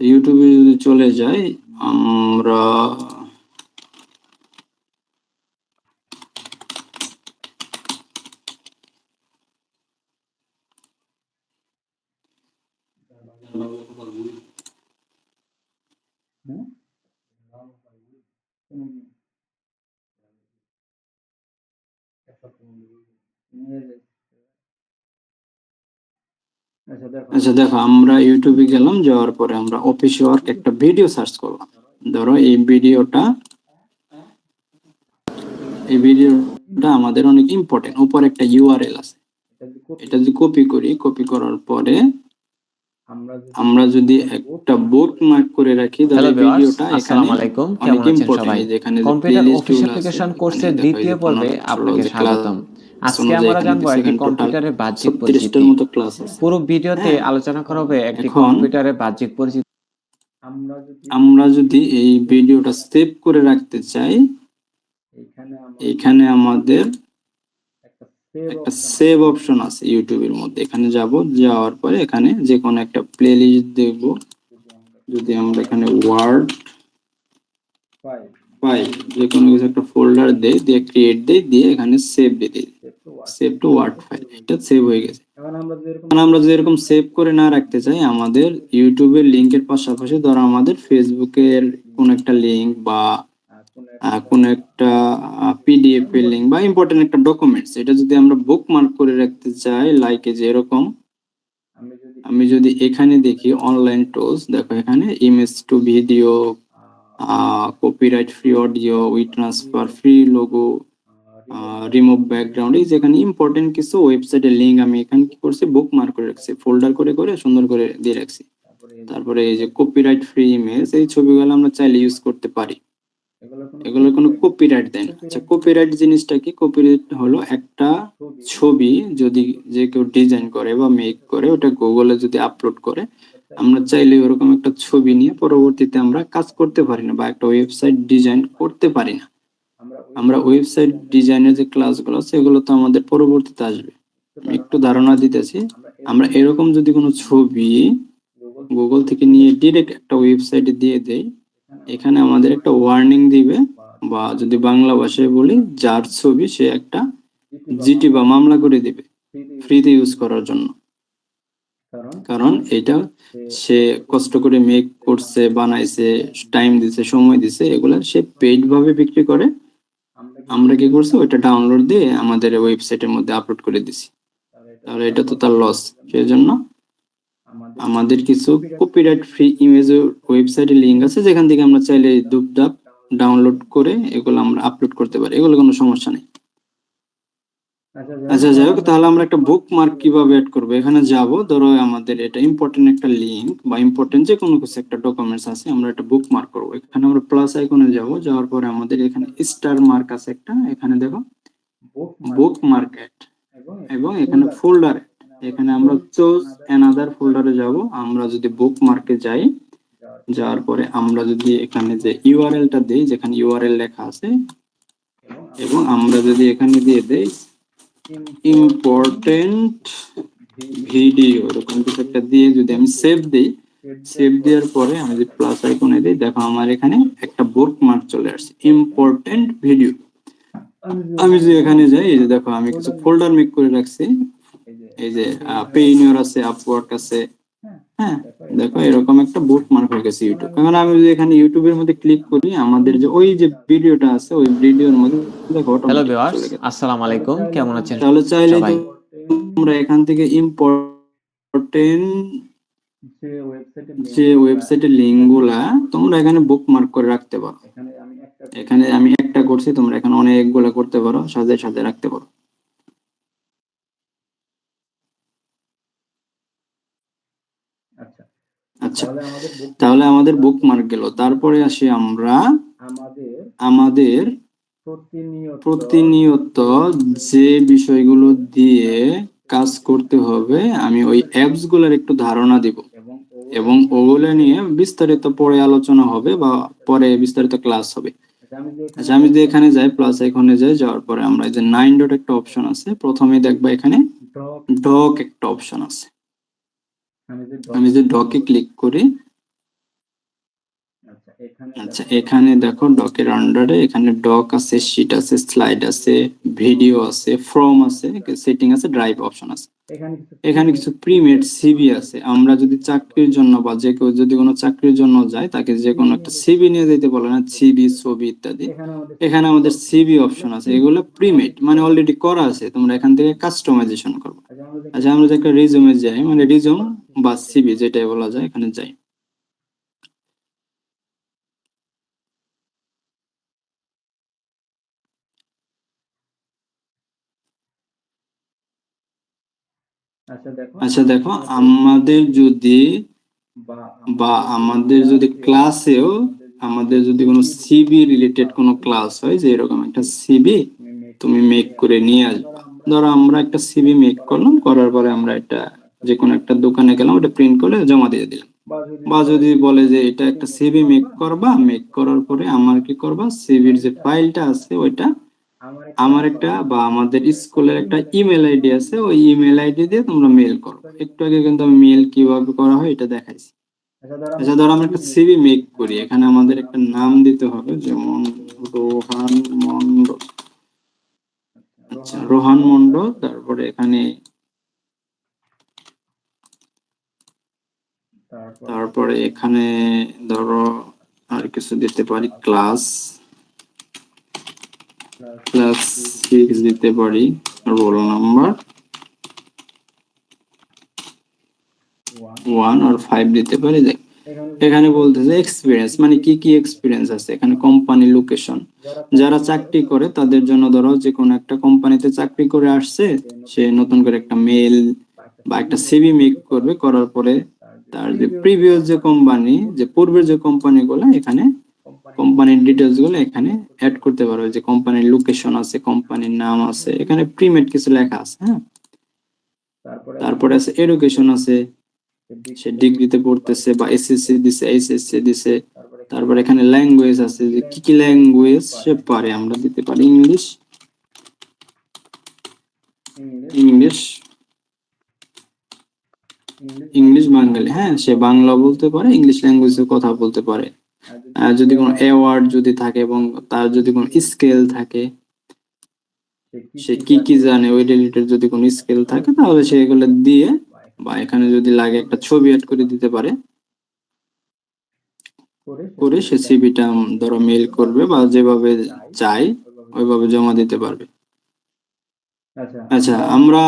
ইউটিউবে যদি চলে যাই আমরা, আচ্ছা দেখো আমরা ইউটিউবে গেলাম, যাওয়ার পরে আমরা অফিস ওয়ার্ক একটা ভিডিও সার্চ করলাম। ধরো এই ভিডিওটা আমাদের অনেক ইম্পর্টেন্ট, উপরে একটা ইউআরএল আছে, এটা যদি কপি করি, কপি করার পরে আমরা যদি একটা বুকমার্ক করে রাখি, তাহলে ভিডিওটা এখানে আসসালামু আলাইকুম, কেমন আছেন সবাই? যেখানে কম্পিউটার অফিস অ্যাপ্লিকেশন কোর্সের দ্বিতীয় পর্বে আপনাকে স্বাগতম। আজকে আমরা জানবো একটি কম্পিউটারের বাহ্যিক 36টার পরিচিতি। মতো ক্লাস আছে। পুরো ভিডিওতে হ্যাঁ। আলোচনা করা হবে একটি এখন কম্পিউটারের বাহ্যিক পরিচিতি। আমরা যদি এই ভিডিওটা সেভ করে রাখতে চাই, এখানে আমাদের একটা সেভ অপশন আছে ইউটিউবের মধ্যে। এখানে যাব, যাওয়ার পরে এখানে যে কোনো একটা প্লেলিস্ট দেখব। যদি আমরা এখানে ওয়ার্ড পাই, যে কোনো কিছু একটা ফোল্ডার দেই, দিয়ে ক্রিয়েট দেই, দিয়ে এখানে সেভ দিয়ে দিই, সেভ টু ওয়ার্ড ফাইল। এটা সেভ হয়ে গেছে। এখন আমরা যদি এরকম সেভ করে না রাখতে চাই, আমাদের ইউটিউবের লিংকের পাশাপাশি ধরো আমাদের ফেসবুকের কোন একটা লিংক বা কোন একটা পিডিএফ এর লিংক বা ইম্পর্টেন্ট একটা ডকুমেন্টস, এটা যদি আমরা বুকমার্ক করে রাখতে চাই, লাইক যে এরকম, আমি যদি এখানে দেখি অনলাইন টুলস, দেখো এখানে image to video, copyright free audio, we transfer, free logo, remove background, এই যেখানে ইম্পর্টেন্ট কিছু ওয়েবসাইটের লিংক আমি এখানে কি করছি, বুকমার্ক করে রাখছি, ফোল্ডার করে করে সুন্দর করে দিয়ে রাখছি। তারপরে এই যে কপিরাইট ফ্রি ইমেজ, এই ছবিগুলো আমরা চাইলে ইউজ করতে পারি, এগুলো কোনো কপিরাইট দেয় না। আচ্ছা, কপিরাইট জিনিসটা কি? কপিরাইট হলো একটা ছবি যদি যে কেউ ডিজাইন করে বা মেক করে, ওটা গুগলে যদি আপলোড করে, আমরা চাইলে ওরকম একটা ছবি নিয়ে পরবর্তীতে আমরা কাজ করতে পারি না বা একটা ওয়েবসাইট ডিজাইন করতে পারি না। আমরা ওয়েবসাইট ডিজাইনের যে ক্লাসগুলো আছে এগুলো তো আমাদের পরবর্তীতে আসবে। আমি একটু ধারণা দিতেছি, আমরা এরকম যদি কোনো ছবি গুগল থেকে নিয়ে ডিরেক্ট একটা ওয়েবসাইটে দিয়ে দেই, এখানে আমাদের একটা ওয়ার্নিং দিবে, বা যদি বাংলা ভাষায় বলি, যার ছবি সে একটা জিটি বা মামলা করে দিবে ফ্রিতে ইউজ করার জন্য। কারণ এটা সে কষ্ট করে মেক করছে, বানাইছে, টাইম দিছে, সময় দিছে, এগুলা সে পেইড ভাবে বিক্রি করে। আমরা কি করছি, ওইটা ডাউনলোড দিয়ে আমাদের ওয়েবসাইটের মধ্যে আপলোড করে দিছি, তাহলে এটা তো তার লস। সেজন্য আমাদের কিছু কপিরাইট ফ্রি ইমেজ ওয়েবসাইটের লিংক আছে, যেখান থেকে আমরা চাইলে দুপদাপ ডাউনলোড করে এগুলো আমরা আপলোড করতে পারি, এগুলো কোনো সমস্যা নেই। আচ্ছা, যাই হোক, তাহলে আমরা একটা বুকমার্ক কিভাবে অ্যাড করবো? এখানে যাব, ধরো আমাদের এটা ইম্পর্টেন্ট একটা লিংক বা ইম্পর্টেন্ট যে কোনো কিছু একটা ডকুমেন্টস আছে, আমরা একটা বুকমার্ক করবো। এখানে আমরা প্লাস আইকনে যাব, যাওয়ার পরে আমাদের এখানে স্টার মার্ক আছে একটা, এখানে দেখো বুকমার্ক অ্যাড, এবং এখানে ফোল্ডার, এখানে আমরা চুজ অ্যানাদার ফোল্ডারে যাব। আমরা যদি বুকমার্কে যাই, যাওয়ার পরে আমরা যদি এখানে যে ইউআরএলটা দেই, যেখানে ইউআরএল লেখা আছে, এবং আমরা যদি এখানে দিয়ে দেই ইম্পর্টেন্ট ভিডিও, এরকম কিছু একটা দিয়ে যদি আমি সেভ দিই, সেভ দেওয়ার পরে আমি যদি প্লাস আইকনে দিই, দেখো আমার এখানে একটা বুকমার্ক চলে আসছে, ইম্পর্টেন্ট ভিডিও। আমি যদি এখানে যাই, এই যে দেখো আমি কিছু ফোল্ডার মেক করে রাখছি, এই যে পেইনিয়র আছে, আপওয়ার্ক আছে, হ্যাঁ, দেখো এরকম একটা বুকমার্ক হয়ে গেছে ইউটিউব। কারণ আমি যদি এখানে ইউটিউবের মধ্যে ক্লিক করি, আমাদের যে ওই যে ভিডিওটা আছে, ওই ভিডিওর মধ্যে দেখো হ্যালো অটোমেটিক ভিউয়ার্স, চলে গেছে। আসসালামু আলাইকুম, কেমন আছেন তাহলে চাইলে সবাই? তোমরা এখান থেকে ইম্পর্টেন্ট যে ওয়েবসাইটের লিংক গুলা তোমরা এখানে বুকমার্ক করে রাখতে পারো। এখানে আমি একটা করছি, তোমরা এখানে অনেকগুলা করতে পারো, সাজায় সাজায় রাখতে পারো। আচ্ছা, তাহলে আমাদের বুকমার্ক গেল। তারপরে আসি আমরা আমাদের প্রতিনিয়ত যে বিষয়গুলো দিয়ে কাজ করতে হবে, আমি ওই অ্যাপস গুলোর একটু ধারণা দিব, এবং ওগুলো নিয়ে বিস্তারিত পরে আলোচনা হবে বা পরে বিস্তারিত ক্লাস হবে। আচ্ছা, আমি যদি এখানে যাই, প্লাস আইকনে যাই, যাওয়ার পরে আমরা এই যে 9 ডট একটা অপশন আছে, প্রথমে দেখবা এখানে ডক একটা অপশন আছে। আমি যে ডকে ক্লিক করি, আচ্ছা এখানে দেখো ডকের আন্ডারে এখানে ডক আছে, শিট আছে, স্লাইড আছে, ভিডিও আছে, ফর্ম আছে, সেটিং আছে, ড্রাইভ অপশন আছে। এখানে কিছু প্রিমেড সিভি আছে। আমরা যদি চাকরির জন্য বা যে কেউ যদি কোনো চাকরির জন্য যায়, তাকে যে কোনো একটা সিভি নিয়ে যেতে বলে না, সিভি, ছবি ইত্যাদি, এখানে আমাদের সিভি অপশন আছে। এগুলো প্রিমেড মানে অলরেডি করা আছে, তোমরা এখান থেকে কাস্টমাইজেশন করবে। আচ্ছা, আমরা যে একটা রিজুমে যাই, মানে রিজুম বা সিভি যেটাই বলা যায়, এখানে যাই। আচ্ছা দেখো, আমাদের যদি ক্লাসেও আমাদের যদি কোনো সিবি রিলেটেড কোনো ক্লাস হয়, যে এরকম একটা সিবি তুমি মেক করে নিয়ে আসবা, ধরো আমরা একটা সিভি মেক করলাম, করার পরে আমরা এটা যে কোনো একটা দোকানে গেলাম, ওটা প্রিন্ট করে জমা দিয়ে দিলাম। বা যদি বলে যে এটা একটা সিভি মেক করবা, মেক করার পরে আমার কি করবা, সিভির যে ফাইলটা আছে ওইটা আমার একটা বা আমাদের স্কুলের একটা ইমেল আইডি আছে, ওই ইমেল আইডি দিয়ে তোমরা মেল করো। একটু আগে কিন্তু আমি মেল কিভাবে করা হয় এটা দেখাইছি। আচ্ছা ধরো আমরা একটা সিভি মেক করি, এখানে আমাদের একটা নাম দিতে হবে, যেমন রোহান মন্ডল। আচ্ছা রোহান মন্ডল, তারপরে এখানে ধরো আর কিছু দিতে পারি, ক্লাস 6 দিতে পারি, রোল নাম্বার 1 আর 5 দিতে পারি। দেখ এখানে বলতেছে এক্সপিরিয়েন্স, মানে কি কি এক্সপিরিয়েন্স আছে, এখানে কোম্পানি লোকেশন, যারা চাকরি করে তাদের জন্য ধরো যে কোনো একটা কোম্পানিতে চাকরি করে আসছে, সে নতুন করে একটা মেল বা একটা সিভি মেক করবে, করার পরে তার যে প্রিভিয়াস যে কোম্পানি, যে পূর্বের যে কোম্পানিগুলো, এখানে কোম্পানির ডিটেলস গুলো এখানে অ্যাড করতে পারবে, যে কোম্পানির লোকেশন আছে, কোম্পানির নাম আছে, এখানে প্রিমেড কিছু লেখা আছে। হ্যাঁ, তারপরে আছে এডুকেশন আছে, সে ডিগ্রিতে পড়তেছে বা এসএসসি দিছে, এইচএসসি দিছে। তারপর এখানে ল্যাঙ্গুয়েজ আছে, যে কি কি ল্যাঙ্গুয়েজ সে পারে, আমরা দিতে পারি ইংলিশ, বাঙালি। হ্যাঁ, সে বাংলা বলতে পারে, ইংলিশ ল্যাঙ্গুয়েজে কথা বলতে পারে। যদি কোনো অ্যাওয়ার্ড যদি থাকে এবং তার যদি কোনো স্কেল থাকে, সে কি কি জানে, ওই রিলেটেড যদি কোনো স্কেল থাকে তাহলে সে এগুলো দিয়ে, বা এখানে যদি লাগে একটা ছবি অ্যাড করে দিতে পারে, করে সে সিভিটা ধরো মেল করবে বা যেভাবে চাই ওইভাবে জমা দিতে পারবে। আচ্ছা আমরা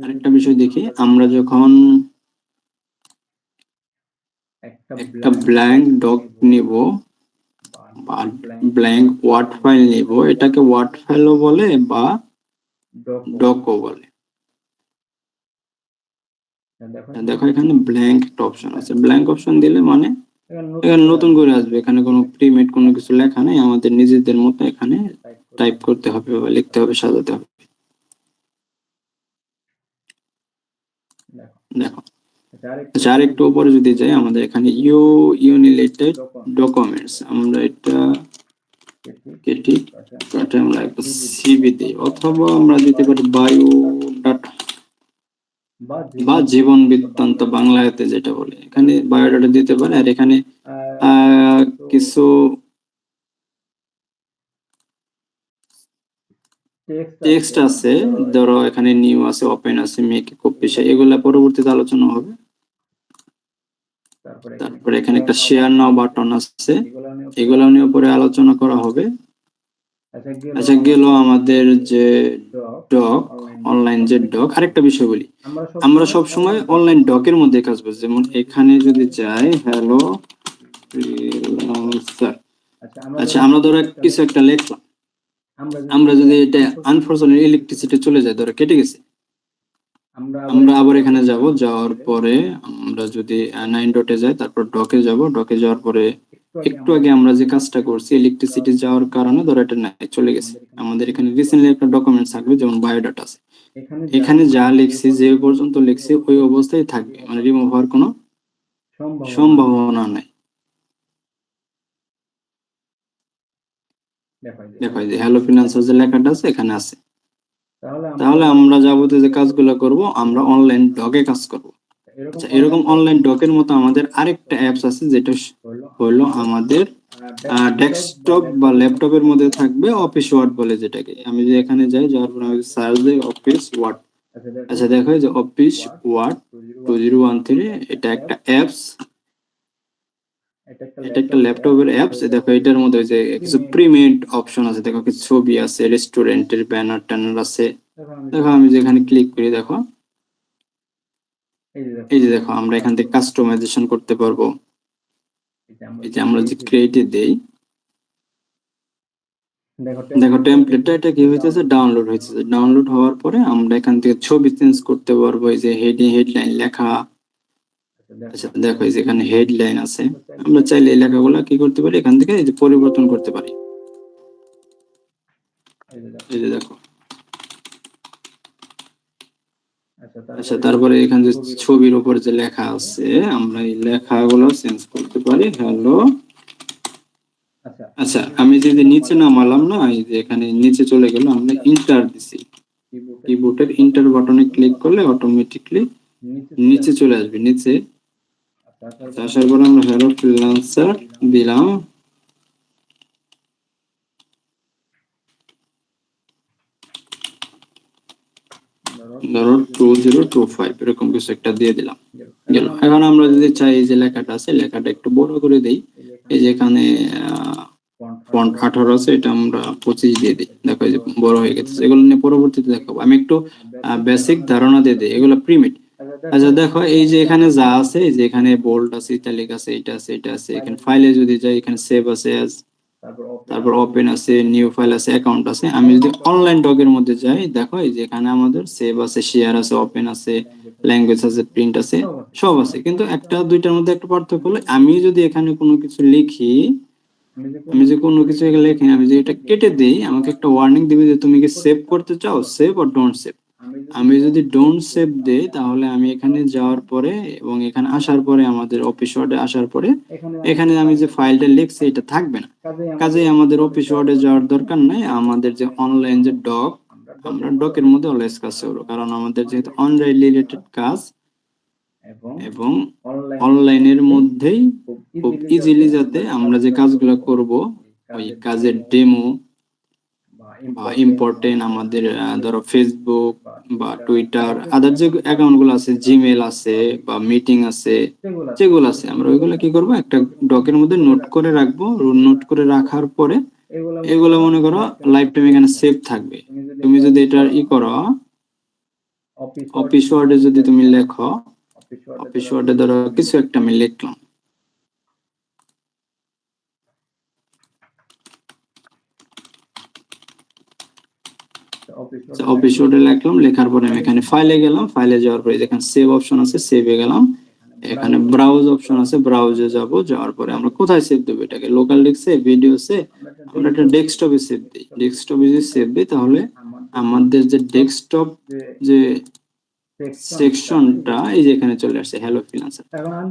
আরেকটা বিষয় দেখি, আমরা যখন একটা ব্ল্যাঙ্ক ডক নিব বা ব্ল্যাঙ্ক ওয়ার্ড ফাইল নিব, এটাকে ওয়ার্ড ফাইলও বলে বা ডকও বলে। দেখো এখানে ব্ল্যাঙ্ক একটা অপশন আছে, ব্ল্যাঙ্ক অপশন দিলে মানে এখানে নতুন করে আসবে, এখানে কোনো প্রিমেড কোনো কিছু লেখা নেই, আমাদের নিজেদের মতো এখানে টাইপ করতে হবে বা লিখতে হবে, সাজাতে হবে। দেখো আচ্ছা আরেকটু উপরে যদি যাই, আমাদের এখানে ইউনিলেটেড ডকুমেন্টস, আমরা এটা কেটে কাটে আমরা একটা সিভি দিই, অথবা আমরা দিতে পারি বায়োডাটা বা জীবন বৃত্তান্ত বাংলাতে যেটা বলে, এখানে বায়োডাটা দিতে পারে। আর এখানে কিছু টেক্সট আছে, ধরো এখানে নিউ আছে, ওপেন আছে, মেক কপি, এগুলা পরবর্তীতে আলোচনা হবে। তারপরে এখানে একটা শেয়ার নাও বাটন আছে, এগুলো নিয়ে পরে আলোচনা করা হবে। আচ্ছা গেল আমাদের যে ডক, অনলাইন যে ডক। আরেকটা বিষয় বলি, আমরা সব সময় অনলাইন ডকের মধ্যে কাজ করি, যেমন এখানে যদি যাই হ্যালো স্যার, আচ্ছা আমরা ধরো কিছু একটা লিখলাম, আমরা যদি এটা আনফরচুনেটলি ইলেকট্রিসিটি চলে যায়, ধরো কেটে গেছে, আমরা আবার এখানে যাব, যাওয়ার পরে আমরা যদি 9 ডটে যাই, তারপর ডকে যাব, ডকে যাওয়ার পরে একটু আগে আমরা যে কাজটা করছি, ইলেকট্রিসিটি যাওয়ার কারণে ধরো এটা নাই, চলে গেছে, আমাদের এখানে রিসেন্টলি একটা ডকুমেন্টস থাকবে, যেমন বায়োডাটা আছে, এখানে যা লিখছি, যে পর্যন্ত লিখছি ওই অবস্থায় থাকবে, মানে রিমুভ হওয়ার কোনো সম্ভাবনা নাই। দেখো এই যে হ্যালো ফিনান্সার যে লেখাটা আছে এখানে আছে। তাহলে আমরা যাবতীয় যে কাজগুলো করব, আমরা অনলাইন ডকে কাজ করব। আচ্ছা এরকম অনলাইন ডকের মতো আমাদের আরেকটা অ্যাপস আছে, যেটা হলো আমাদের ডেস্কটপ বা ল্যাপটপের মধ্যে থাকবে, অফিস ওয়ার্ড বলে যেটাকে। আমি যে এখানে যাই, যাওয়ার পর আমি সার্চ দিই অফিস ওয়ার্ড। আচ্ছা দেখো এই যে অফিস ওয়ার্ড 2013, এটা একটা অ্যাপস, এটা একটা ল্যাপটপের অ্যাপস। দেখো এটার মধ্যে যে কিছু প্রিমেড অপশন আছে, দেখো কিছু ছবি আছে, রেস্টুরেন্টের ব্যানার ট্যানার আছে। দেখো আমি যেখানে ক্লিক করি, দেখো এই যে দেখো আমরা এখান থেকে কাস্টমাইজেশন করতে পারবো। এই যে আমরা যে ক্রিয়েটে দেই, দেখো টেমপ্লেটটা এটা কি হইতেছে, ডাউনলোড হইতেছে। ডাউনলোড হওয়ার পরে আমরা এখান থেকে ছবি চেঞ্জ করতে পারবো, এই যে হেডিং হেডলাইন লেখা, আচ্ছা দেখো এই যে এখানে হেডলাইন আছে, আমরা চাইলে এই লেখাগুলো কি করতে পারি, এখান থেকে এই যে পরিবর্তন করতে পারি। এই যে দেখো, আচ্ছা তারপরে এখানে যে ছবির উপর যে লেখা আছে, আমরা এই লেখাগুলো চেঞ্জ করতে পারি। হ্যালো, আচ্ছা আমি যদি নিচে নামালাম না, এই যে এখানে নিচে চলে গেল, আমরা ইন্টার দিছি, কিবোর্ডের ইন্টার বাটনে ক্লিক করলে অটোমেটিকলি নিচে চলে আসবে। নিচে আসার পর আমরা হ্যালো ফ্রিল্যান্সার দিলাম, ধরো 2025 এরকম কিছু একটা দিয়ে দিলাম, গেল। এখন আমরা যদি চাই এই যে লেখাটা আছে, লেখাটা একটু বড় করে দেই, এই যে এখানে ফন্ট 18 আছে, এটা আমরা 25 দিয়ে দিই। দেখো এই যে বড় হয়ে গেছে। এগুলো নিয়ে পরবর্তীতে দেখাবো। আমি একটু বেসিক ধারণা দিয়ে দিই, এগুলো প্রিমিট। আচ্ছা দেখো এই যে এখানে যা আছে, এই যে এখানে বোল্ড আছে, ইটালিক আছে, এটা আছে, এটা আছে। এখানে ফাইলে যদি যাই, এখানে সেভ আছে, তারপর ওপেন আছে, নিউ ফাইল আছে, অ্যাকাউন্ট আছে। আমি যদি অনলাইন ডকের মধ্যে যাই, দেখো এই যে এখানে আমাদের সেভ আছে, শেয়ার আছে, ওপেন আছে, ল্যাঙ্গুয়েজ আছে, প্রিন্ট আছে, সব আছে। কিন্তু একটা দুইটার মধ্যে একটা পার্থক্য হলো, আমি যদি এখানে কোনো কিছু লিখি, আমি যে কোনো কিছু এখানে লিখি, আমি যে এটা কেটে দেই, আমাকে একটা ওয়ার্নিং দিবে যে তুমি কি সেভ করতে চাও, সেভ অর ডোন্ট সেভ। আমি যদি ডোন্ট সেভ দেই, তাহলে আমি এখানে যাওয়ার পরে এবং এখানে আসার পরে, আমাদের অফিস ওয়ার্ডে আসার পরে, এখানে আমি যে ফাইলটা লিখছি এটা থাকবে না। কাজেই আমাদের অফিস ওয়ার্ডে যাওয়ার দরকার নাই। আমাদের যে অনলাইন যে ডক, আমরা ডকের মধ্যে অলওয়েজ কাজ করব, কারণ আমাদের যেহেতু অনলাইন রিলেটেড কাজ এবং অনলাইনের মধ্যেই খুব ইজিলি যাতে আমরা যে কাজগুলো করব, ওই কাজের ডেমো বা ইম্পর্টেন্ট আমাদের ধরো ফেসবুক বা টুইটার, আদার যে অ্যাকাউন্ট গুলো আছে, জিমেল আছে বা মিটিং আছে, যেগুলো আছে, আমরা ওইগুলো কি করব, একটা ডকের মধ্যে নোট করে রাখবো। নোট করে রাখার পরে এগুলো মনে করো লাইফ টাইম এখানে সেভ থাকবে। তুমি যদি এটা করো, অফিস ওয়ার্ডে যদি তুমি লেখো, অফিস ওয়ার্ডে ধরো কিছু একটা আমি লিখলাম, অফিস ওয়ার্ডে লিখলাম, লেখার পরে আমি এখানে ফাইলে গেলাম, ফাইলে যাওয়ার পরে যেখানে সেভ অপশন আছে, সেভে গেলাম। এখানে ব্রাউজ অপশন আছে, ব্রাউজে যাব। যাওয়ার পরে আমরা কোথায় সেভ দেব, এটাকে লোকাল ডিস্কে, ভিডিওসে, আমরা এটা ডেস্কটপে সেভ দিই। ডেস্কটপে যদি সেভ দিই, তাহলে আমাদের যে ডেস্কটপ যে সেকশনটা, এই যে এখানে চলে আসছে হ্যালো ফ্রিল্যান্সার।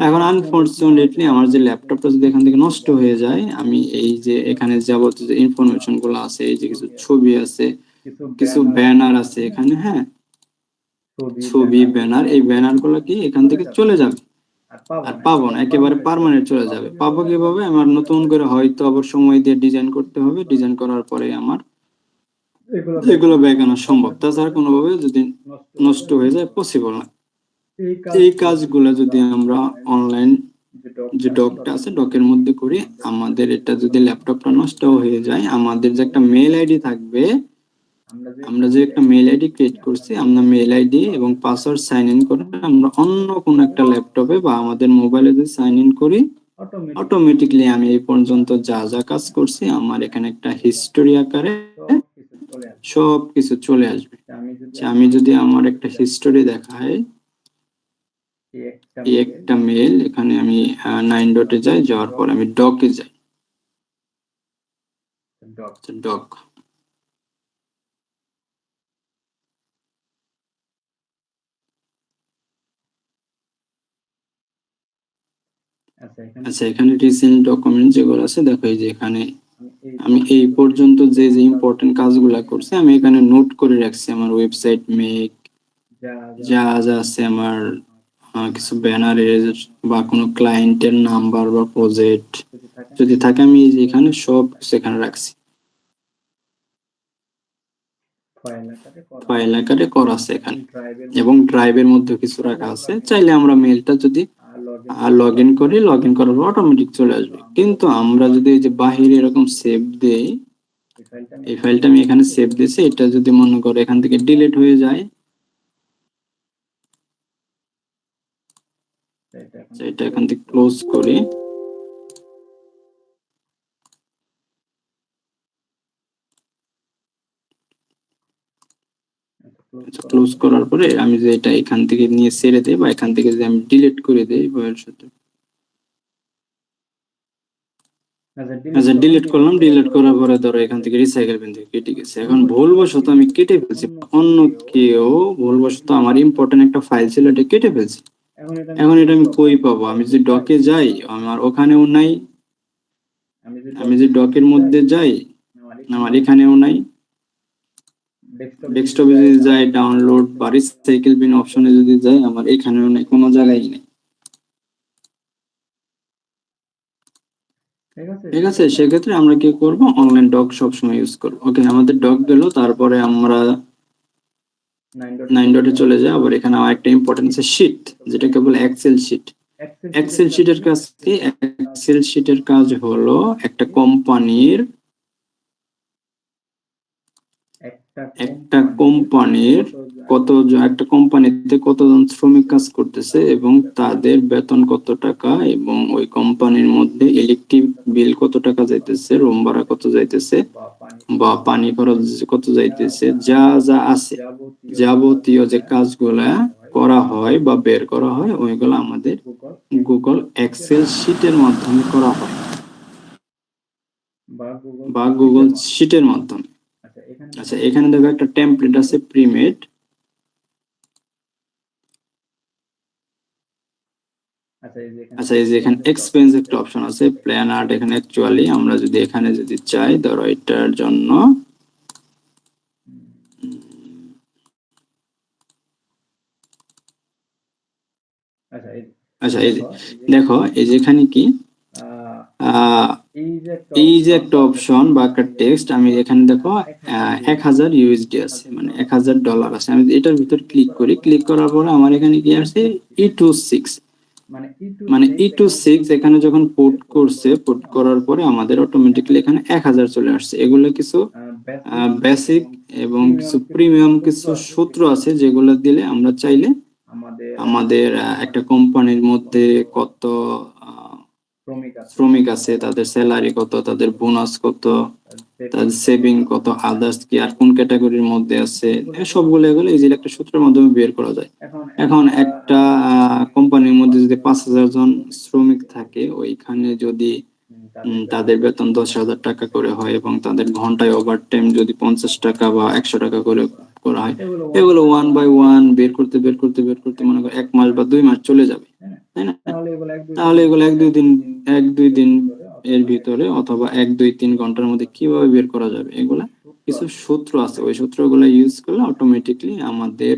এখন আনফরচুনেটলি আমার যে ল্যাপটপটা যদি এখান থেকে নষ্ট হয়ে যায়, আমি এই যে এখানে যাবতীয় যে ইনফরমেশন গুলো আছে, এই যে কিছু ছবি আছে, কিছু ব্যানার আছে এখানে, হ্যাঁ, ছবি ব্যানার, এই ব্যানার গুলো কি এখান থেকে চলে যাবে, আর পাবো না, একেবারে পার্মানেন্ট চলে যাবে। পাবো কিভাবে, আমার নতুন করে হয়তো আবার সময় দিয়ে ডিজাইন করতে হবে। ডিজাইন করার পরে আমার এগুলো ব্যাক আনা সম্ভব, তাছাড়া কোনোভাবে যদি নষ্ট হয়ে যায় পসিবল না। এই কাজগুলো যদি আমরা অনলাইন যে ডকটা আছে, ডকের মধ্যে করি, আমাদের এটা যদি ল্যাপটপটা নষ্ট হয়ে যায়, আমাদের যে একটা মেল আইডি থাকবে, আমরা যে একটা মেল আইডি ক্রিয়েট করছি, আমরা মেল আইডি এবং পাসওয়ার্ড সাইন ইন করে আমরা অন্য কোনো একটা ল্যাপটপে বা আমাদের মোবাইলে যদি সাইন ইন করি, অটোমেটিকলি আমি এই পর্যন্ত যা যা কাজ করছি, আমার এখানে একটা হিস্টোরি আকারে সব কিছু চলে আসবে। আমি যদি আমার একটা হিস্টোরি দেখাই, এই একটা মেল, এখানে আমি 9 ডটে যাই, যাওয়ার পর আমি ডকে যাই, ডক। আচ্ছা এখানে রিসেন্ট ডকুমেন্ট যেগুলো আছে, দেখো এই যে এখানে আমি এই পর্যন্ত যে যে ইম্পর্টেন্ট কাজগুলো করছি, আমি এখানে নোট করে রাখছি। আমার ওয়েবসাইট মেক, যা যা আছে, আমার কিছু ব্যানারের বা কোনো ক্লায়েন্টের নাম্বার বা প্রজেক্ট যদি থাকে, আমি এখানে সব কিছু এখানে রাখছি, ফাইল আকারে করা আছে এখানে। এবং ড্রাইভের মধ্যে কিছু রাখা আছে। চাইলে আমরা মেলটা যদি লগ ইন করি, লগ ইন করার পর অটোমেটিক চলে আসবে। কিন্তু আমরা যদি এই যে বাহিরে এরকম সেভ দেই, এই ফাইলটা আমি এখানে সেভ দিয়েছি, এটা যদি মনে করো এখান থেকে ডিলিট হয়ে যায়, এটা এখান থেকে ক্লোজ করি। ক্লোজ করার পরে আমি যে এটা এখান থেকে নিয়ে ছেড়ে দেই বা এখান থেকে যদি আমি ডিলিট করে দেই ভবিষ্যতে, আচ্ছা ডিলিট করলাম, ডিলিট করার পরে ধরো এখান থেকে রিসাইকেল বিন থেকে কেটে গেছে। এখন ভুলবশত আমি কেটে ফেলছি, অন্য কেউ ভুলবশত আমার ইম্পর্টেন্ট একটা ফাইল ছিল এটা কেটে ফেলছি। এখন এটা আমি কই পাবো? আমি যদি ডকে যাই আমার ওখানেও নাই, আমি যদি ডকের মধ্যে যাই আমার এখানেও নাই, ডেস্কটপে যদি যাই ডাউনলোড বা রিসাইকেল বিন অপশনে যদি যাই আমার এখানেও নাই, কোনো জায়গায় নেই। ঠিক আছে, সেক্ষেত্রে আমরা কি করব? অনলাইন ডক সবসময় ইউজ করবো। ওকে, আমাদের ডক গেল, তারপরে আমরা 9 ডটে চলে যাই। আবার এখানে আরেকটা ইম্পর্টেন্ট আছে শিট, যেটা কেবল এক্সেল শিট। এক্সেল শিটের কাজ কি? এক্সেল শিটের কাজ হলো একটা কোম্পানির একটা কোম্পানিতে কতজন শ্রমিক কাজ করতেছে এবং তাদের বেতন কত টাকা, এবং ওই কোম্পানির মধ্যে ইলেকট্রিক বিল কত টাকা যাইতেছে, রুম ভাড়া কত যাইতেছে, বা পানি খরচ কত যাইতেছে, যা যা আছে যাবতীয় যে কাজগুলা করা হয় বা বের করা হয় ওইগুলো আমাদের গুগল এক্সেল শিটের মাধ্যমে করা হয় বা গুগল শিটের মাধ্যমে। আচ্ছা, এখানে দেখো একটা টেমপ্লেট আছে প্রিমেড। আচ্ছা, এই যে এখানে এক্সপেন্স একটা অপশন আছে, প্ল্যান আর্ট। এখানে অ্যাকচুয়ালি আমরা যদি এখানে যদি চাই, ধরো এটার জন্য আচ্ছা এই দেখো, এই যে এখানে কি এই যে একটা অপশন বা একটা টেক্সট, আমি এখানে দেখো 1000 ইউএসডি আছে, মানে $1000 আছে। আমি এটার ভিতর ক্লিক করি, ক্লিক করার পরে আমার এখানে কি আসছে? E26, মানে E26 এখানে যখন পোর্ট করছে, পোর্ট করার পরে আমাদের অটোমেটিক্যালি এখানে 1000 চলে আসছে। এগুলো কিছু বেসিক এবং কিছু প্রিমিয়াম কিছু সূত্র আছে যেগুলো দিলে আমরা চাইলে আমাদের একটা কোম্পানির মধ্যে কত শ্রমিক আছে, তাদের স্যালারি কত, তাদের বোনাস কত, তাদের সেভিং কত, আদার্স কি আর কোন ক্যাটাগরির মধ্যে আছে, সবগুলো এগুলো ইজিলি একটা সূত্রের মাধ্যমে বের করা যায়। এখন একটা কোম্পানির মধ্যে যদি 5000 জন শ্রমিক থাকে, ওইখানে যদি তাদের বেতন 10,000 টাকা করে হয় এবং তাদের ঘন্টায় ওভারটাইম যদি 50 টাকা বা 100 টাকা করে করা হয়, এগুলো 1 বাই 1 বের করতে মনে করো 1 মাস বা 2 মাস চলে যাবে, তাই না? তাহলে এগুলো 1-2 দিন এর ভিতরে অথবা 1-2-3 ঘন্টার মধ্যে কিভাবে বের করা যাবে, এগুলা কিছু সূত্র আছে। ওই সূত্রগুলো ইউজ করলে অটোমেটিকলি আমাদের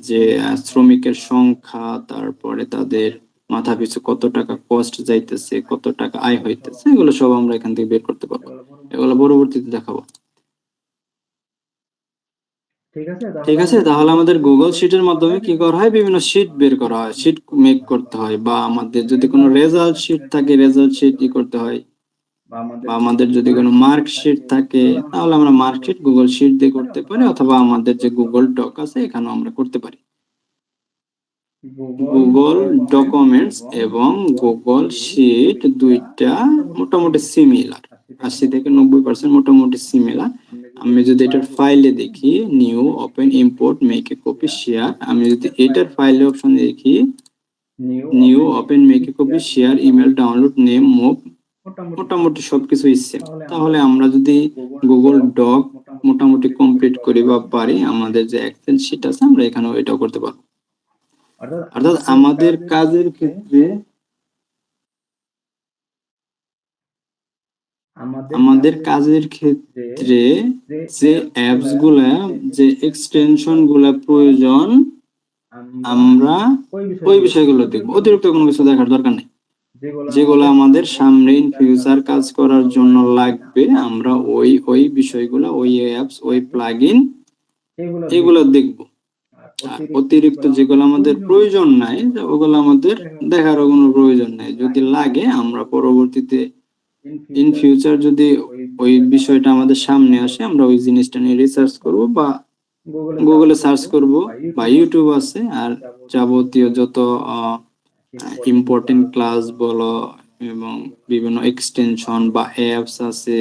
যে শ্রমিকের সংখ্যা, তারপরে তাদের মাথা পিছু কত টাকা কস্ট যাইতেছে, কত টাকা আয় হইতেছে, এগুলো সব আমরা এখান থেকে বের করতে পারবো। এগুলো পরবর্তীতে দেখাবো। ঠিক আছে, তাহলে আমাদের গুগল শিটের মাধ্যমে কি করা হয়? বিভিন্ন শিট বের করা হয়, শিট মেক করতে হয়, বা আমাদের যদি কোনো রেজাল্ট শিট থাকে, রেজাল্ট শিট কি করতে হয়, বা আমাদের যদি কোনো মার্কশিট থাকে তাহলে আমরা মার্কশিট গুগল শিট দিয়ে করতে পারি, অথবা আমাদের যে গুগল ডক আছে এখানেও আমরা করতে পারি। গুগল ডকুমেন্টস এবং গুগল শিট দুইটা মোটামুটি সিমিলার, 80-90% মোটামুটি সিমিলার। আমি যদি এটার ফাইলে দেখি new open import make a copy share, আমি যদি এটার ফাইলে অপশন দেখি new open make a copy share email download name move, মোটামুটি সবকিছু ইচ্ছে। তাহলে আমরা যদি গুগল ডক মোটামুটি কমপ্লিট করি বা পারি, আমাদের যে এক্সেল শিট আছে আমরা এখানেও এটাও করতে পারবো। অর্থাৎ আমাদের কাজের ক্ষেত্রে যে অ্যাপস গুলা, যে এক্সটেনশন গুলা প্রয়োজন, আমরা ওই বিষয়গুলো দেখবো। অতিরিক্ত কোনো কিছু দেখার দরকার নেই। যেগুলো আমাদের সামনে ইন ফিউচার কাজ করার জন্য লাগবে, আমরা ওই বিষয়গুলো, ওই অ্যাপস, ওই প্লাগইন এগুলো দেখবো। অতিরিক্ত যেগুলো আমাদের প্রয়োজন নাই ওগুলো আমাদের দেখারও কোনো প্রয়োজন নাই। যদি লাগে আমরা পরবর্তীতে ইন ফিউচার যদি ওই বিষয়টা আমাদের সামনে আসে, আমরা ওই জিনিসটা নিয়ে রিসার্চ করব বা গুগলে সার্চ করব, বা ইউটিউব আছে, আর যাবতীয় যত ইম্পর্টেন্ট ক্লাস বলো এবং বিভিন্ন এক্সটেনশন বা অ্যাপস আছে,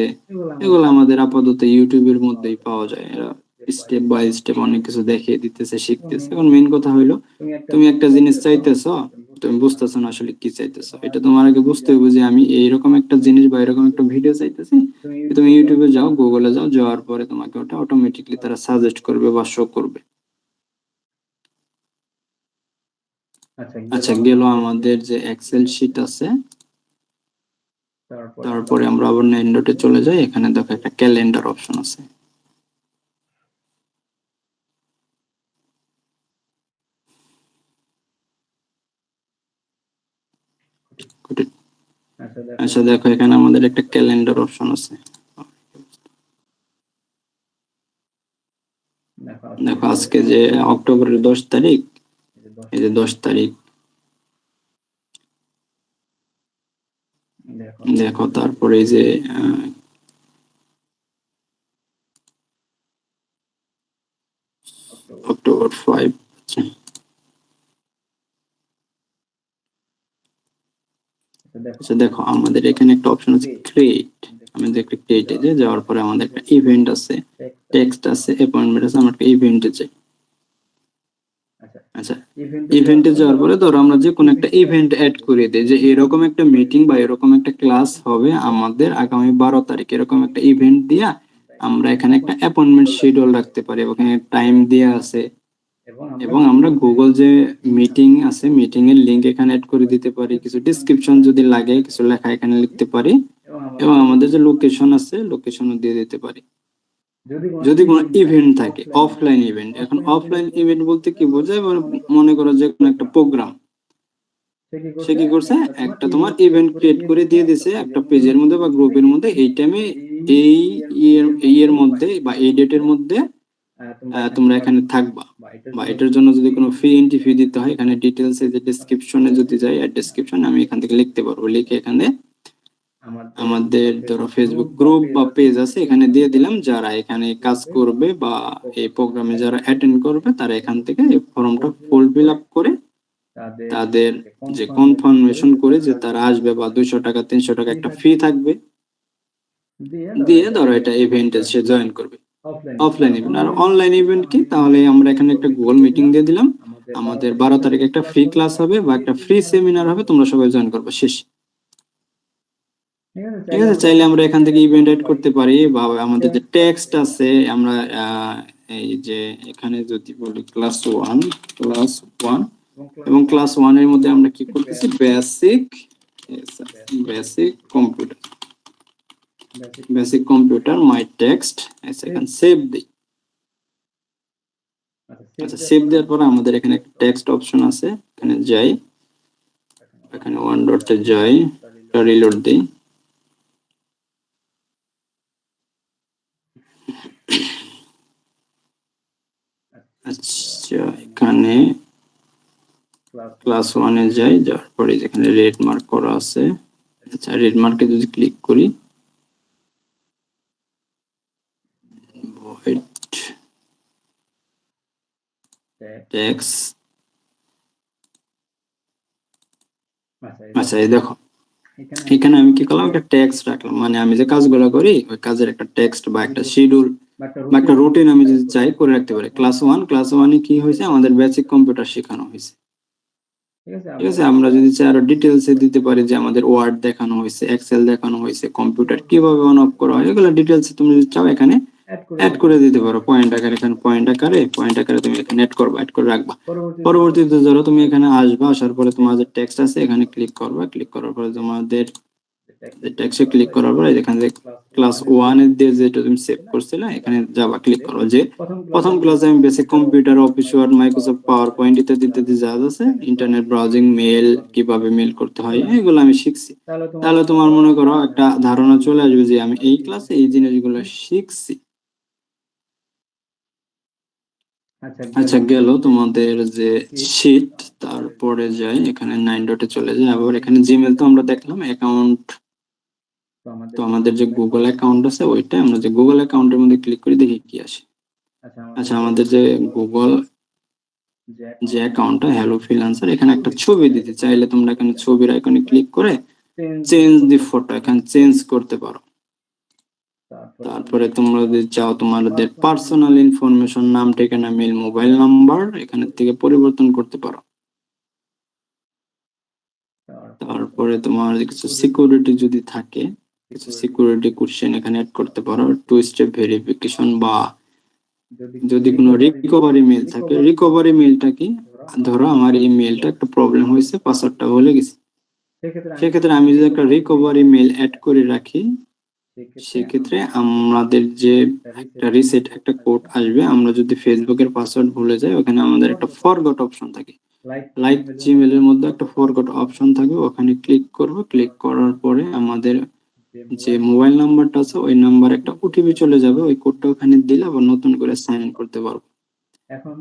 এগুলো আমাদের আপাতত ইউটিউবের মধ্যেই পাওয়া যায়। স্টেপ বাই স্টেপ অনেক কিছু দেখিয়ে দিতেছে, শিখতেছে। এখন মেইন কথা হইলো তুমি একটা জিনিস চাইতেছো, তুমি বুঝতেছো না আসলে কি চাইতেছো। এটা তোমার আগে বুঝতে হবে যে আমি এইরকম একটা জিনিস বা এরকম একটা ভিডিও চাইতেছি। তুমি ইউটিউবে যাও, গুগলে যাও, যাওয়ার পরে তোমাকে ওটা অটোমেটিকলি তারা সাজেস্ট করবে বা শো করবে। আচ্ছা, গেল আমাদের যে এক্সেল শিট আছে। তারপরে আমরা আবার নাইন ডটে চলে যাই, এখানে দেখো একটা ক্যালেন্ডার অপশন আছে। আচ্ছা দেখো, এখানে আমাদের একটা ক্যালেন্ডার অপশন আছে। দেখো আজকে যে অক্টোবরের 10 তারিখ, এই যে 10 তারিখ দেখো। তারপরে এই যে অক্টোবর 5। আচ্ছা দেখো, আমাদের এখানে একটা অপশন আছে ক্রিয়েট। আমি দেখি ক্রিয়েটে যাওয়ার পরে আমাদের একটা ইভেন্ট আছে, টেক্সট আছে, অ্যাপয়েন্টমেন্ট আছে। আমরা একটা ইভেন্টে যাই। আচ্ছা, ইভেন্টে যাওয়ার পরে ধরো আমরা যে কোনো একটা ইভেন্ট অ্যাড করে দিই, যে এরকম একটা মিটিং বা এরকম একটা ক্লাস হবে আমাদের আগামী 12 তারিখ, এরকম একটা ইভেন্ট দিয়া আমরা এখানে একটা অ্যাপয়েন্টমেন্ট শিডিউল রাখতে পারি। ওখানে টাইম দেয়া আছে, এবং আমরা গুগল যে মিটিং আছে, মিটিং এর লিংক এখানে অ্যাড করে দিতে পারি। কিছু ডেসক্রিপশন যদি লাগে, কিছু লেখা এখানে লিখতে পারি, এবং আমাদের যে লোকেশন আছে, লোকেশনও দিয়ে দিতে পারি। যদি কোনো ইভেন্ট থাকে, অফলাইন ইভেন্ট। এখন অফলাইন ইভেন্ট বলতে কি বোঝায়, মনে করো যে কোনো একটা প্রোগ্রাম, সে কি করছে, একটা তোমার ইভেন্ট ক্রিয়েট করে দিয়ে দিছে একটা পেজের মধ্যে বা গ্রুপের মধ্যে, এই টাইমে এই এর মধ্যে বা এই ডেটের মধ্যে তোমরা এখানে থাকবা। বা এটার জন্য যদি কোনো ফি দিতে হয়, এখানে ডিটেলস এ যে ডেসক্রিপশনে যদি যাই, আর ডেসক্রিপশন আমি এখান থেকে লিখতে পারবো। লিখে এখানে আমাদের ধরো ফেসবুক গ্রুপ বা পেজ আছে, এখানে দিয়ে দিলাম। যারা এখানে কাজ করবে বা এই প্রোগ্রামে যারা অ্যাটেন্ড করবে, তারা এখান থেকে এই ফর্মটা ফিল আপ করে তাদের যে কনফার্মেশন করে যে তারা আসবে, বা 200 টাকা 300 টাকা একটা ফি থাকবে, দিয়ে ধরো এটা ইভেন্টে সে জয়েন করবে। Offline event. আর অনলাইন ইভেন্ট কি, তাহলে আমরা এখানে একটা গুগল মিটিং দিয়ে দিলাম, আমাদের 12 তারিখে একটা ফ্রি ক্লাস হবে বা একটা ফ্রি সেমিনার হবে, তোমরা সবাই জয়েন করবে, শেষ। ঠিক আছে, চাইলে আমরা এখান থেকে ইভেন্ট এড করতে পারি। বা আমাদের যে টেক্সট আছে, আমরা এই যে এখানে যদি বলি ক্লাস 1 এবং ক্লাস 1 এর মধ্যে আমরা কি করতেছি, বেসিক কম্পিউটার মাই টেক্সট, এখানে সেভ দিই। আচ্ছা, সেভ দেওয়ার পরে আমাদের এখানে একটা টেক্সট অপশন আছে, এখানে যাই, এখানে ওয়ান ডটে যাই, রিলোড দিই। আচ্ছা, এখানে ক্লাস 1 এ যাই, যাওয়ার পরে যেখানে রেড মার্ক করা আছে, আচ্ছা রেড মার্কে যদি ক্লিক করি, ভয়েড টেক্সট। আচ্ছা, এই দেখো এখানে আমি কি করলাম, একটা টেক্সট রাখলাম। মানে আমি যে কাজগুলো করি ওই কাজের একটা টেক্সট বা একটা শিডিউল বা একটা রুটিন আমি যদি চাই করে রাখতে পারি। ক্লাস 1 এ কি হয়েছে, আমাদের বেসিক কম্পিউটার শেখানো হয়েছে। ঠিক আছে, আমরা যদি চাই আরো ডিটেলস এ দিতে পারি, যে আমাদের ওয়ার্ড দেখানো হয়েছে, এক্সেল দেখানো হয়েছে, কম্পিউটার কিভাবে অন অফ করা হয়, এগুলো ডিটেলস তুমি যদি চাও এখানে অ্যাড করে দিতে পারো। পয়েন্ট আকারে, এখানে পয়েন্ট আকারে তুমি এখানে অ্যাড করে রাখবা। পরবর্তীতে ধরো তুমি এখানে আসবা, আসার পরে তোমার যে টেক্সট আছে এখানে ক্লিক করবা, ক্লিক করার পরে তোমাদের টেক্সটে ক্লিক করার পরে এখানে যে ক্লাস 1 এর দিয়ে যেটা তুমি সেভ করছিলে, এখানে যাবা, ক্লিক করো। যে প্রথম ক্লাসে আমি basic computer, office word, Microsoft PowerPoint ইত্যাদি যা আছে, ইন্টারনেট ব্রাউজিং, মেল কিভাবে মেল করতে হয়, এগুলো আমি শিখছি। তাহলে তোমার মনে করো একটা ধারণা চলে আসবে যে আমি এই ক্লাসে এই জিনিসগুলো শিখছি। আচ্ছা, গেল তোমাদের যে শীট। তারপরে যাই, এখানে 9 ডটে চলে যাই। আবার এখানে জিমেল তো আমরা দেখলাম, অ্যাকাউন্ট। তো আমাদের যে গুগল অ্যাকাউন্ট আছে, ওইটা আমরা যে গুগল অ্যাকাউন্টের মধ্যে ক্লিক করে দেখি কি আসে। আচ্ছা, আমাদের যে গুগল যে অ্যাকাউন্টটা, হ্যালো ফ্রিল্যান্সার, এখানে একটা ছবি দিতে চাইলে তোমরা এখানে ছবির আইকনে ক্লিক করে চেঞ্জ দি ফটো এখানে চেঞ্জ করতে পারো। তারপরে তোমরা যদি চাও তোমাদের পার্সোনাল ইনফরমেশন, নাম, ঠিকানা, মেল, মোবাইল নাম্বার এখান থেকে পরিবর্তন করতে পারো। তারপরে তোমার কিছু সিকিউরিটি যদি থাকে, কিছু সিকিউরিটি কোশ্চেন এখানে অ্যাড করতে পারো, টু স্টেপ ভেরিফিকেশন, বা যদি কোনো রিকভারি মেল থাকে। রিকভারি মেলটা কি, ধরো আমার এই মেলটা একটা প্রবলেম হয়েছে, পাসওয়ার্ডটা ভুলে গেছি, সেক্ষেত্রে আমি যদি একটা রিকভারি মেল অ্যাড করে রাখি, সেক্ষেত্রে আমাদের যে একটা রিসেট একটা কোড আসবে, আমরা যদি ফেসবুকের পাসওয়ার্ড ভুলে যাই, ওখানে আমাদের একটা ফরগট অপশন থাকে, লাইক জিমেলের মধ্যে একটা ফরগট অপশন থাকবে, ওখানে ক্লিক করব। ক্লিক করার পরে আমাদের যে মোবাইল নাম্বারটা আছে ওই নাম্বারে একটা ওটিপি চলে যাবে, ওই কোডটা ওখানে দিলে আবার নতুন করে সাইন ইন করতে পারবো।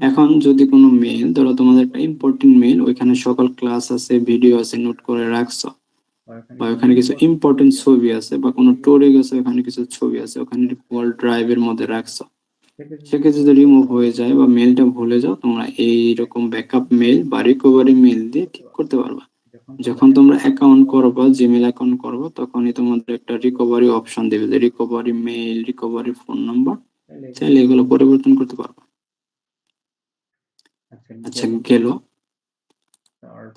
এখন যদি কোনো মেল, ধরো তোমাদের একটা ইম্পর্টেন্ট মেল, ওইখানে সকল ক্লাস আছে, ভিডিও আছে, নোট করে রাখছো, বা ওখানে কিছু ইম্পর্টেন্ট ছবি আছে, বা কোনো ট্যুরে গেছে ওখানে কিছু ছবি আছে, ওখানে গুগল ড্রাইভের মধ্যে রাখছো, সেক্ষেত্রে যদি রিমুভ হয়ে যায় বা মেলটা ভুলে যাও, তোমরা এইরকম ব্যাকআপ মেল বা রিকভারি মেল দিয়ে ঠিক করতে পারবা। যখন তোমরা অ্যাকাউন্ট করবা, জিমেল অ্যাকাউন্ট করবা, তখনই তোমাদের একটা রিকভারি অপশন দেবে, যে recovery mail, recovery phone number, চাইলে এগুলো পরিবর্তন করতে পারবা। আচ্ছা, গেল।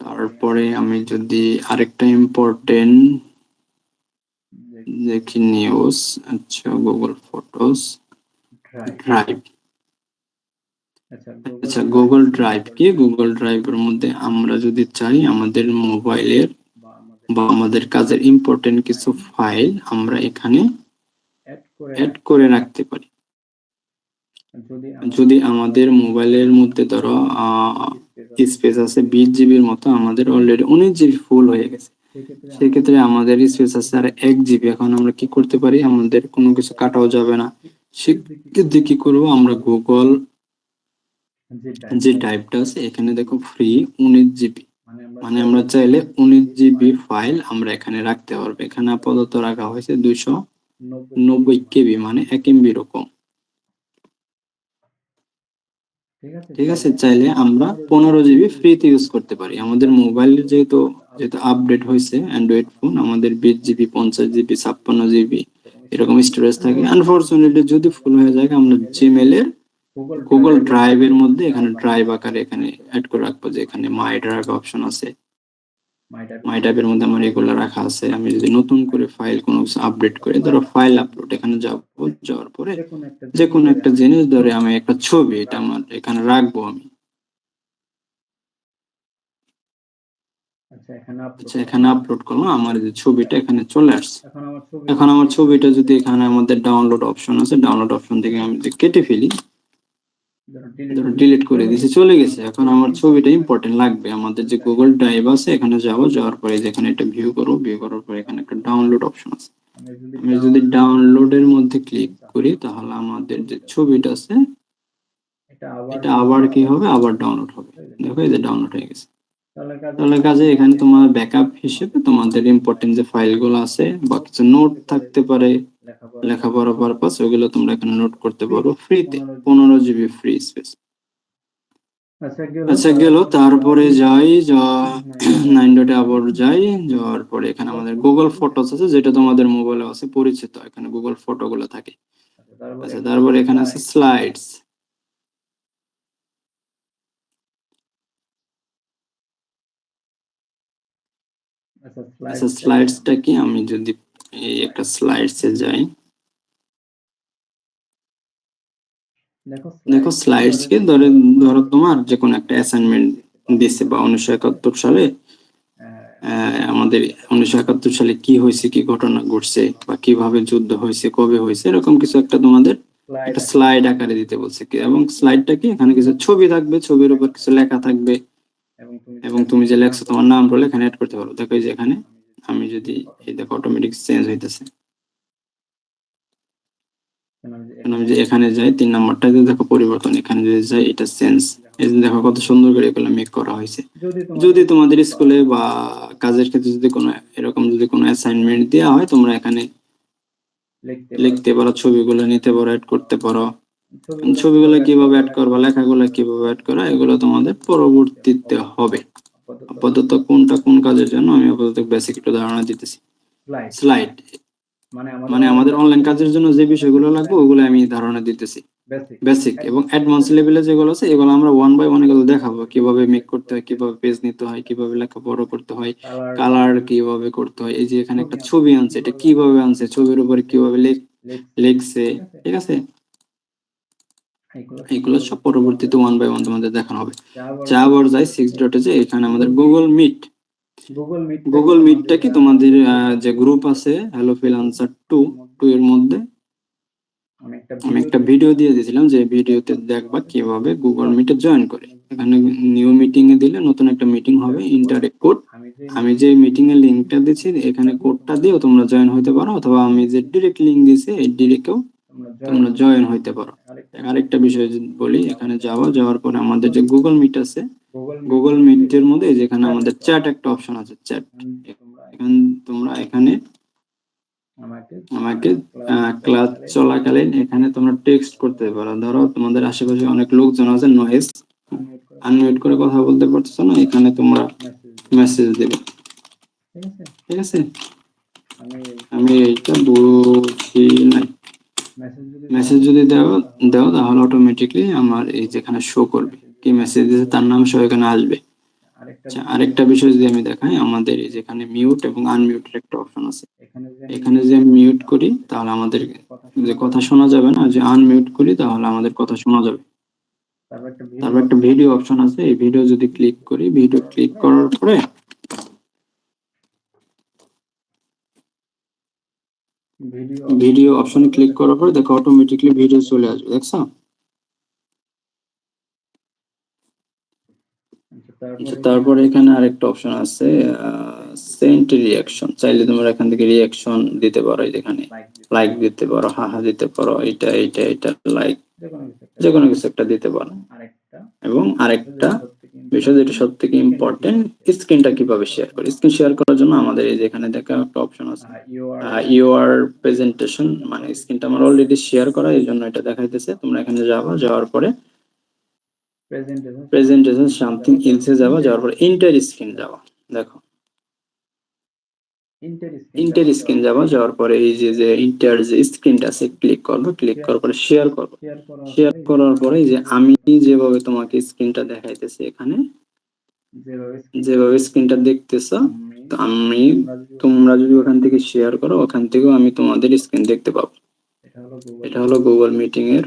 তারপরে আমি যদি আরেকটা ইম্পর্টেন্ট দেখি, নিউজ। আচ্ছা, গুগল ফটোস ড্রাইভ। আচ্ছা, গুগল ড্রাইভ কি? গুগল ড্রাইভের মধ্যে আমরা যদি চাই আমাদের মোবাইলের বা আমাদের কাজের ইম্পর্টেন্ট কিছু ফাইল আমরা এখানে অ্যাড করে রাখতে পারি। যদি আমাদের মোবাইলের মধ্যে ধরো স্পেস আছে 20 জিবির মতো, আমাদের অলরেডি 19 জিবি ফুল হয়ে গেছে, সেক্ষেত্রে আমাদের স্পেস আছে আর 1 জিবি। এখন আমরা কি করতে পারি, আমাদের কোনো কিছু কাটাও যাবে না, সেক্ষেত্রে কি করবো, আমরা গুগল যে ড্রাইভটা আছে এখানে দেখো ফ্রি 19 জিবি, মানে আমরা চাইলে 19 জিবি ফাইল আমরা এখানে রাখতে পারবো। এখানে আপাতত রাখা হয়েছে 290 কেবি, মানে 1 এমবি এরকম। ঠিক আছে, চাইলে আমরা 15 জিবি ফ্রিতে ইউজ করতে পারি। আমাদের মোবাইল যেহেতু আপডেট হয়েছে, অ্যান্ড্রয়েড ফোন, আমাদের 20 জিবি, 50 জিবি, 56 জিবি এরকম স্টোরেজ থাকে। আনফরচুনেটলি যদি ফুল হয়ে যায়, আমরা জিমেলের গুগল ড্রাইভের মধ্যে এখানে ড্রাইভ আকারে এখানে অ্যাড করে রাখবো, যে এখানে মাই ড্রাইভ অপশন আছে, মাই ড্রাইভের মধ্যে আমার এগুলো রাখা আছে। আমি যদি নতুন করে ফাইল কোনো কিছু আপডেট করি, ধরো ফাইল আপলোড, এখানে যাবো, যাওয়ার পরে যে কোনো একটা জিনিস, ধরে আমি একটা ছবি, এটা আমার এখানে রাখবো আমি। আচ্ছা, এখানে আপলোড করলাম, আমার যে ছবিটা এখানে চলে আসছে। এখন আমার ছবিটা যদি এখানে আমাদের ডাউনলোড অপশন আছে, ডাউনলোড অপশন থেকে আমি যদি কেটে ফেলি, ধরো ডিলিট করে দিয়েছি, চলে গেছে। এখন আমার ছবিটা ইম্পর্টেন্ট লাগবে, আমাদের যে গুগল ড্রাইভ আছে এখানে যাবো, যাওয়ার পরে যেখানে এটা ভিউ করবো, ভিউ করার পরে এখানে একটা ডাউনলোড অপশন আছে। আমি যদি ডাউনলোডের মধ্যে ক্লিক করি, তাহলে আমাদের যে ছবিটা আছে এটা আবার কি হবে, আবার ডাউনলোড হবে। দেখো এই যে ডাউনলোড হয়ে গেছে। তাহলে কাজে এখানে তোমার ব্যাকআপ হিসেবে তোমাদের ইম্পর্টেন্ট যে ফাইলগুলো আছে বা কিছু নোট থাকতে পারে লেখাপড়া পারপাস, ওগুলো তোমরা এখানে নোট করতে পারো ফ্রিতে, 15 জিবি ফ্রি স্পেস। আচ্ছা, গেল। তারপরে যাই, 9 ডটে আবার যাই, যাওয়ার পরে এখানে আমাদের গুগল ফটোস আছে, যেটা তোমাদের মোবাইলে আছে পরিচিত, এখানে গুগল ফটো গুলো থাকে। আচ্ছা, তারপরে এখানে আছে স্লাইডস। আচ্ছা, স্লাইডসটা কি, আমি যদি এই একটা স্লাইডসে যাই, দেখো স্লাইডস কে ধরো তোমার যে কোনো একটা অ্যাসাইনমেন্ট দিছে, বা 1971 সালে আমাদের 1971 সালে কি হয়েছে, কি ঘটনা ঘটছে, বা কিভাবে যুদ্ধ হয়েছে, কবে হয়েছে, এরকম কিছু একটা তোমাদের একটা স্লাইড আকারে দিতে বলছে। এবং স্লাইডটা কি, এখানে কিছু ছবি থাকবে, ছবির উপর কিছু লেখা থাকবে, এবং তুমি যে লেখছো তোমার নাম বলে এখানে অ্যাড করতে পারো। দেখো এই যে এখানে আমি যদি এই দেখো অটোমেটিক চেঞ্জ হইতেছে। আমি যে এখানে যাই 3 নাম্বারটা, দেখো পরিবর্তন, এখানে যদি যাই এটা চেঞ্জ, এই যে দেখো কত সুন্দর করে এগুলো মেক করা হয়েছে। যদি তোমাদের স্কুলে বা কাজের ক্ষেত্রে যদি কোনো এরকম যদি কোনো অ্যাসাইনমেন্ট দেওয়া হয়, তোমরা এখানে লিখতে পারো, ছবিগুলো নিতে পারো, অ্যাড করতে পারো। ছবিগুলো কিভাবে অ্যাড করবা, লেখাগুলো কিভাবে অ্যাড করা, এগুলো তোমাদের পরবর্তীতে হবে। আপাতত কোনটা কোন কাজের জন্য আমি আপাতত বেসিক একটু ধারণা দিতেছি। স্লাইড মানে আমাদের অনলাইন কাজের জন্য যে বিষয়গুলো লাগবে ওগুলো আমি ধারণা দিতেছি, বেসিক এবং অ্যাডভান্স লেভেলে যেগুলো আছে এগুলো আমরা ওয়ান বাই ওয়ান এগুলো দেখাবো, কিভাবে মেক করতে হয়, কিভাবে পেজ নিতে হয়, কিভাবে লেখা বড় করতে হয়, কালার কিভাবে করতে হয়। এই যে এখানে একটা ছবি আনছে, এটা কিভাবে আনছে, ছবির উপরে কিভাবে লিখছে, ঠিক আছে। এগুলো সব পরবর্তীতে ওয়ান বাই ওয়ান তোমাদের দেখানো হবে। যা আবার যাই 6 যে এখানে আমাদের গুগল মিটটা কি তোমাদের যে গ্রুপ আছে হ্যালো ফ্রিল্যান্সার 2 এর মধ্যে আমি একটা ভিডিও দিয়ে দিয়েছিলাম, যে ভিডিওতে দেখবা কিভাবে গুগল মিটে জয়েন করে। এখানে নিউ মিটিং এ দিলে নতুন একটা মিটিং হবে, ইন্টারেক্ট কোড। আমি যে মিটিং এর লিংকটা দিচ্ছি এখানে কোডটা দিয়েও তোমরা জয়েন হতে পারো, অথবা আমি যে ডিরেক্ট লিংক দিয়েছি এই ডিরেক্টেও তোমরা জয়েন হইতে পারো। আরেকটা বিষয় যদি বলি, এখানে যাওয়ার পরে আমাদের যে গুগল মিট আছে, গুগল মিটের মধ্যে যেখানে আমাদের চ্যাট একটা অপশন আছে, চ্যাট। তোমরা এখানে আমাকে ক্লাস চলাকালীন এখানে তোমরা টেক্সট করতে পারো। ধরো তোমাদের আশেপাশে অনেক লোকজন আছে, নয়েজ আনমিউট করে কথা বলতে পারছো না, এখানে তোমরা মেসেজ দেবে, ঠিক আছে। আমি এইটা বুঝি নাই। মেসেজ যদি দাও তাহলে অটোমেটিকলি আমার এই যেখানে শো করবে কি মেসেজ দিয়েছে তার নাম সহ এখানে আসবে। আচ্ছা, আরেকটা বিষয় যদি আমি দেখাই, আমাদের এই যেখানে মিউট এবং আনমিউটের একটা অপশন আছে, এখানে যে মিউট করি তাহলে আমাদের যে কথা শোনা যাবে না, যে আনমিউট করি তাহলে আমাদের কথা শোনা যাবে। তারপর একটা ভিডিও অপশন আছে, এই ভিডিও যদি ক্লিক করি, ভিডিও ক্লিক করার পরে ভিডিও অপশনে ক্লিক করার পরে দেখো অটোমেটিকলি ভিডিও চলে আসবে, দেখছো। আচ্ছা, তারপরে এখানে আরেকটা অপশন আছে সেন্ড রিয়াকশন, চাইলে তোমরা এখান থেকে রিয়াকশন দিতে পারো, যেখানে লাইক দিতে পারো, হাহা দিতে পারো, এটা লাইক, যে কোনো কিছু একটা দিতে পারো। এবং আরেকটা বিষয় যেটা সব থেকে ইম্পর্টেন্ট, স্ক্রিনটা কিভাবে শেয়ার করি। স্ক্রিন শেয়ার করার জন্য আমাদের এই যে এখানে দেখা একটা অপশন আছে ইউআর প্রেজেন্টেশন, মানে স্ক্রিনটা আমার অলরেডি শেয়ার করা, এই জন্য এটা দেখাইতেছে। তোমরা এখানে যাওয়ার পরে প্রেজেন্টেশন সামথিং এলসে যাওয়ার পরে ইন্টার স্ক্রিন দেখো ইন্টার স্ক্রিন যাওয়ার পরে এই যে ইন্টার যে স্ক্রিনটা আছে ক্লিক করবো, ক্লিক করার পরে শেয়ার করার পরে যে আমি যেভাবে তোমাকে স্ক্রিনটা দেখাইতেছি, এখানে যেভাবে স্ক্রিনটা দেখতেছো, তো তোমরা যদি ওখান থেকে শেয়ার করো, ওখান থেকেও আমি তোমাদের স্ক্রিন দেখতে পাবো। এটা হলো গুগল মিটিং এর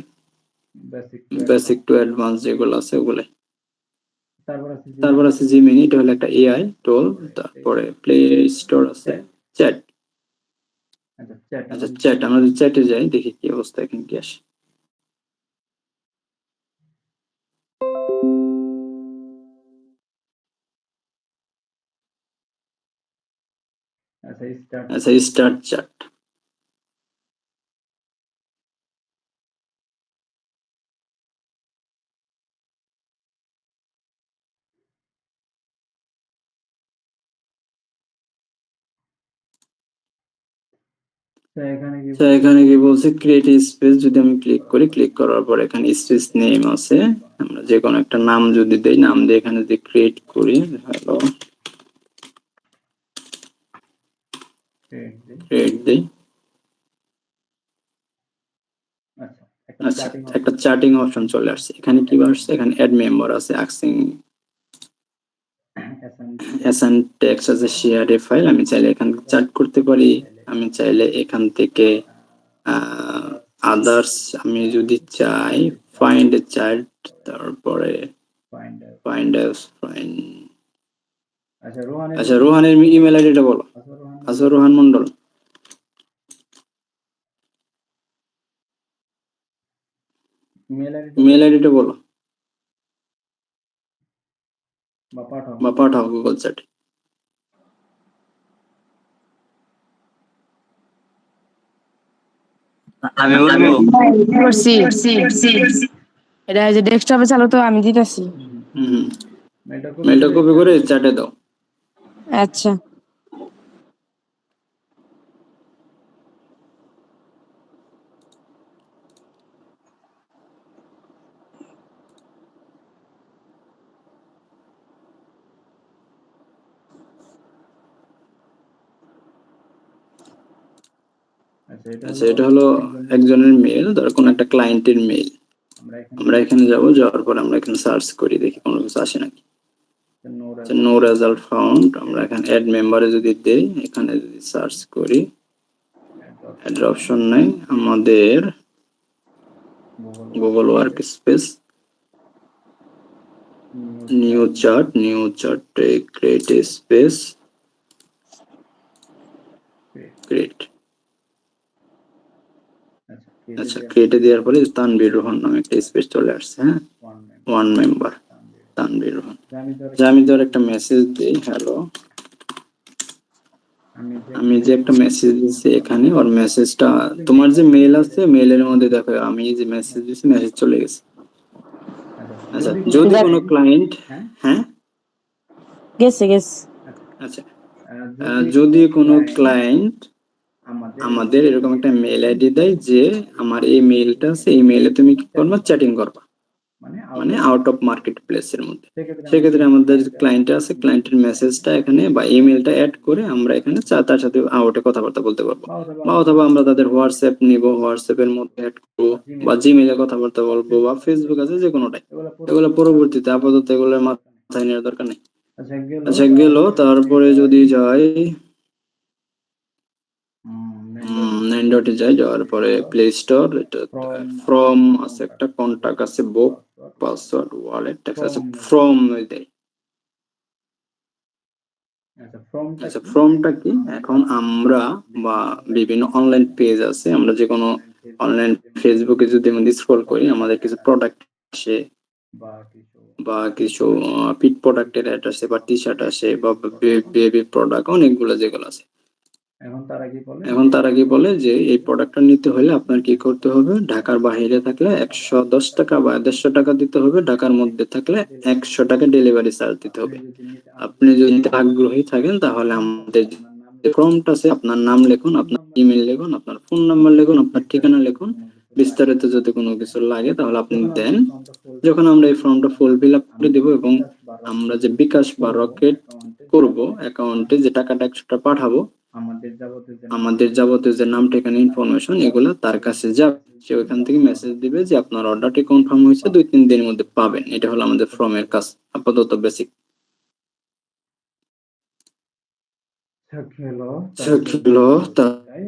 বেসিক টু অ্যাডভান্স যেগুলো আছে ওগুলো। তারপর আছে জিমিনি, এটা হলো একটা এআই টুল। তারপরে প্লে স্টোর আছে চ্যাট। আচ্ছা, চ্যাট, আমরা যদি চ্যাটে যাই দেখি কি অবস্থা, এখানে কি আসে। আচ্ছা, স্টার্ট চ্যাট। এখানে কি বলছে, ক্রিয়েট স্পেস, যদি আমি ক্লিক করি, ক্লিক করার পর এখানে স্পেস নেম আছে, আমরা যে কোনো একটা নাম যদি দেই, নাম দিয়ে এখানে যদি ক্রিয়েট করি, হ্যালো ক্রিয়েট দেই। আচ্ছা, একটা চ্যাটিং অপশন চলে আসছে। এখানে কি আসছে, এখানে অ্যাড মেম্বার আছে, আক্সিং এসএন টেক্সট আছে, শেয়ার এ ফাইল। আমি চাইলে এখান থেকে চ্যাট করতে পারি, আমি চাইলে এখান থেকে আদার্স, আমি যদি চাই ফাইন্ড এ চ্যাট, তারপরে ফাইন্ড আচ্ছা, রোহানের ইমেল আইডিটা বলো। আচ্ছা, রোহান মন্ডল, ইমেল আইডিটা বলো বা পাঠাও গুগল চ্যাটে। আমি বলবো করছি। এটা এই যে ডেস্কটপে চালো, তো আমি দিতেছি। মেলটা কপি করে চ্যাটে দাও। আচ্ছা, আচ্ছা, এটা হলো একজনের মেল, ধর কোনো একটা ক্লায়েন্টের মেল। আমরা এখানে যাওয়ার পর আমরা এখানে সার্চ করি, দেখি কোনো কিছু আসে নাকি। No result found. আমরা এখানে অ্যাড মেম্বারে যদি দেই, এখানে যদি সার্চ করি, অ্যাড অপশন নাই আমাদের। গুগল ওয়ার্ক স্পেস, নিউ চার্টে ক্রিয়েট স্পেস, ক্রিয়েট। আচ্ছা, ক্রিয়েটে দেওয়ার পরে তানভীর রোহন নামে একটা স্পেস চলে আসছে। হ্যাঁ, ওয়ান মেম্বার তানভীর রোহন। আমি ধর একটা মেসেজ দিই, হ্যালো। আমি যে একটা মেসেজ দিচ্ছি এখানে, ওর মেসেজটা, তোমার যে মেল আছে মেলের মধ্যে দেখো আমি যে মেসেজ দিচ্ছি, মেসেজ চলে গেছে। আচ্ছা, যদি কোনো ক্লায়েন্ট, হ্যাঁ গেছে। আচ্ছা, যদি কোনো ক্লায়েন্ট আমাদের এরকম একটা মেল আইডি দেয় যে আমার এই মেলটা আছে, এই মেলে তুমি কি করবা, চ্যাটিং করবা, মানে আউট অফ মার্কেট প্লেসের মধ্যে। সেক্ষেত্রে আমাদের ক্লায়েন্ট আছে, ক্লায়েন্টের মেসেজটা এখানে বা ইমেলটা অ্যাড করে আমরা এখানে তার সাথে আউটে কথাবার্তা বলতে পারবো, বা অথবা আমরা তাদের হোয়াটসঅ্যাপ নিব, হোয়াটসঅ্যাপের মধ্যে অ্যাড করবো, বা জিমেইলে কথাবার্তা বলবো, বা ফেসবুক আছে, যে কোনোটাই। এগুলো পরবর্তীতে, আপাতত এগুলোর মাথায় নেওয়ার দরকার নেই। আচ্ছা, গেল। তারপরে যদি যাই নাইন ডটে যাই, যাওয়ার পরে প্লে স্টোর, এটা ফ্রম আছে, একটা কন্টাক্ট আছে, বুক, পাসওয়ার্ড, ওয়ালেট, টেক্সট আছে, ফ্রম দেয়। আচ্ছা, ফ্রমটা কি? এখন আমরা বা বিভিন্ন অনলাইন পেজ আছে, আমরা যে কোনো অনলাইন ফেসবুকে যদি আমরা স্ক্রল করি, আমাদের কিছু প্রোডাক্ট আসে, বা কিছু পিট প্রোডাক্টের অ্যাড আসে, বা টি শার্ট আসে, বা বেবি প্রোডাক্ট, অনেকগুলো যেগুলো আছে। এখন তারা কি বলে যে এই প্রোডাক্টটা নিতে হলে আপনার কি করতে হবে, ঢাকার বাইরে থাকলে 110 টাকা বা 150 টাকা দিতে হবে, ঢাকার মধ্যে থাকলে 100 টাকা ডেলিভারি চার্জ দিতে হবে। আপনি যদি নিতে আগ্রহী থাকেন তাহলে আমাদের ফর্মটা আছে, আপনার নাম লিখুন, আপনার ইমেল লিখুন, আপনার ফোন নাম্বার লিখুন, আপনার ঠিকানা লিখুন, বিস্তারিত যদি কোনো কিছু লাগে তাহলে আপনি দেন। যখন আমরা এই ফর্মটা ফুল ফিল আপ করে দেবো, এবং আমরা যে বিকাশ বা রকেট করব অ্যাকাউন্টে যে টাকাটা এক্সট্রা পাঠাবো, আমাদের যাবতীয় যে নাম, ঠিকানা, ইনফরমেশন, এগুলো তার কাছে যাবে। সে ওইখান থেকে মেসেজ দিবে যে আপনার অর্ডারটি কনফার্ম হয়েছে, 2-3 দিনের মধ্যে পাবেন। এটা হলো আমাদের ফর্মের কাজ, আপাতত বেসিক।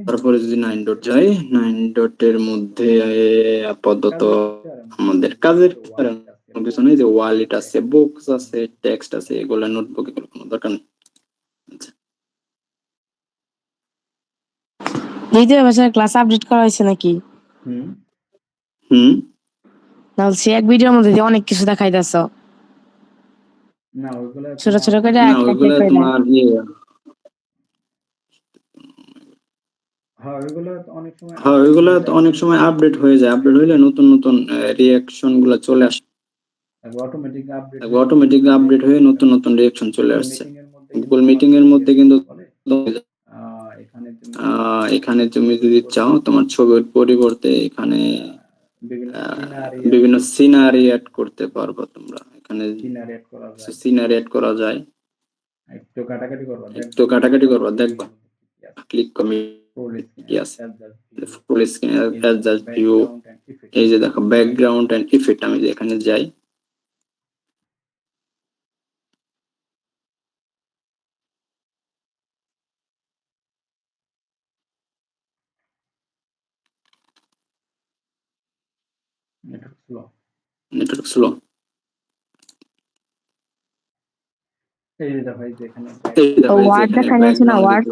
তারপরে যদি 9 ডট যাই, 9 ডটের মধ্যে আপাতত আমাদের কাজের কিছু নেই, যে ওয়ালেট আছে, বুকস আছে, টেক্সট আছে, এগুলো নোটবুক, এগুলো কোনো দরকার নেই। আচ্ছা, দ্বিতীয় ভাষার ক্লাস আপডেট করা হয়েছে নাকি? নাহলে সে এক ভিডিওর মধ্যে দিয়ে অনেক কিছু দেখাইতেছ, ছোট ছোট করে না, ওইগুলো তোমার হ্যাঁ, ওইগুলো তো অনেক সময় আপডেট হয়ে যায়, আপডেট হইলে নতুন নতুন রিঅ্যাকশন গুলো চলে আসে, অটোমেটিক আপডেট হয়ে নতুন নতুন রিঅ্যাকশন চলে আসছে। গুগল মিটিং এর মধ্যে কিন্তু এখানে তুমি যদি চাও তোমার ছবির পরিবর্তে এখানে বিভিন্ন সিনারি অ্যাড করতে পারবে তোমরা। এখানে সিনারি অ্যাড করা যায়, একটু কাটাকাটি করবা, দেখবা ক্লিক কমে কি আছে, ফুল স্ক্রিন, অ্যাডজাস্ট ভিউ, এই যে দেখো ব্যাকগ্রাউন্ড এন্ড ইফেক্ট। আমি যে এখানে যাই, নেটওয়ার্ক স্লো, ওয়ার্ড দেখা যাচ্ছে না, ওয়ার্ড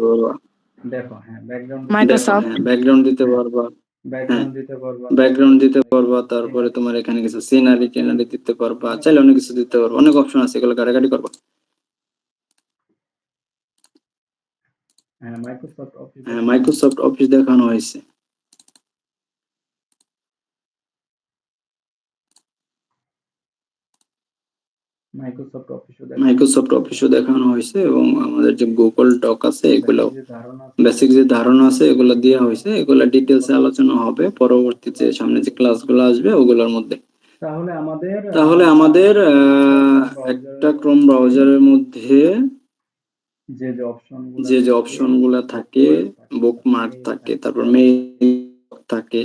মাইক্রোসফট ব্যাকগ্রাউন্ড দিতে পারবা, ব্যাকগ্রাউন্ড দিতে পারবা, তারপরে তোমার এখানে কিছু সিনারি টিনারি দিতে পারবা, চাইলে অনেক কিছু দিতে পারবা, অনেক অপশন আছে, এগুলো কাটাকাটি করবা। হ্যাঁ, মাইক্রোসফট অফিস দেখানো হয়েছে। মাইক্রোসফট অফিসও দেখানো হয়েছে, এবং আমাদের যে গুগল ডক আছে, এগুলো বেসিক যে ধারণা আছে এগুলো দেওয়া হয়েছে। এগুলো ডিটেলসে আলোচনা হবে পরবর্তীতে, সামনে যে ক্লাসগুলো আসবে ওগুলোর মধ্যে। তাহলে আমাদের একটা ক্রোম ব্রাউজারের মধ্যে যে যে অপশন গুলা থাকে, বুকমার্ক থাকে, তারপর মেইল থাকে,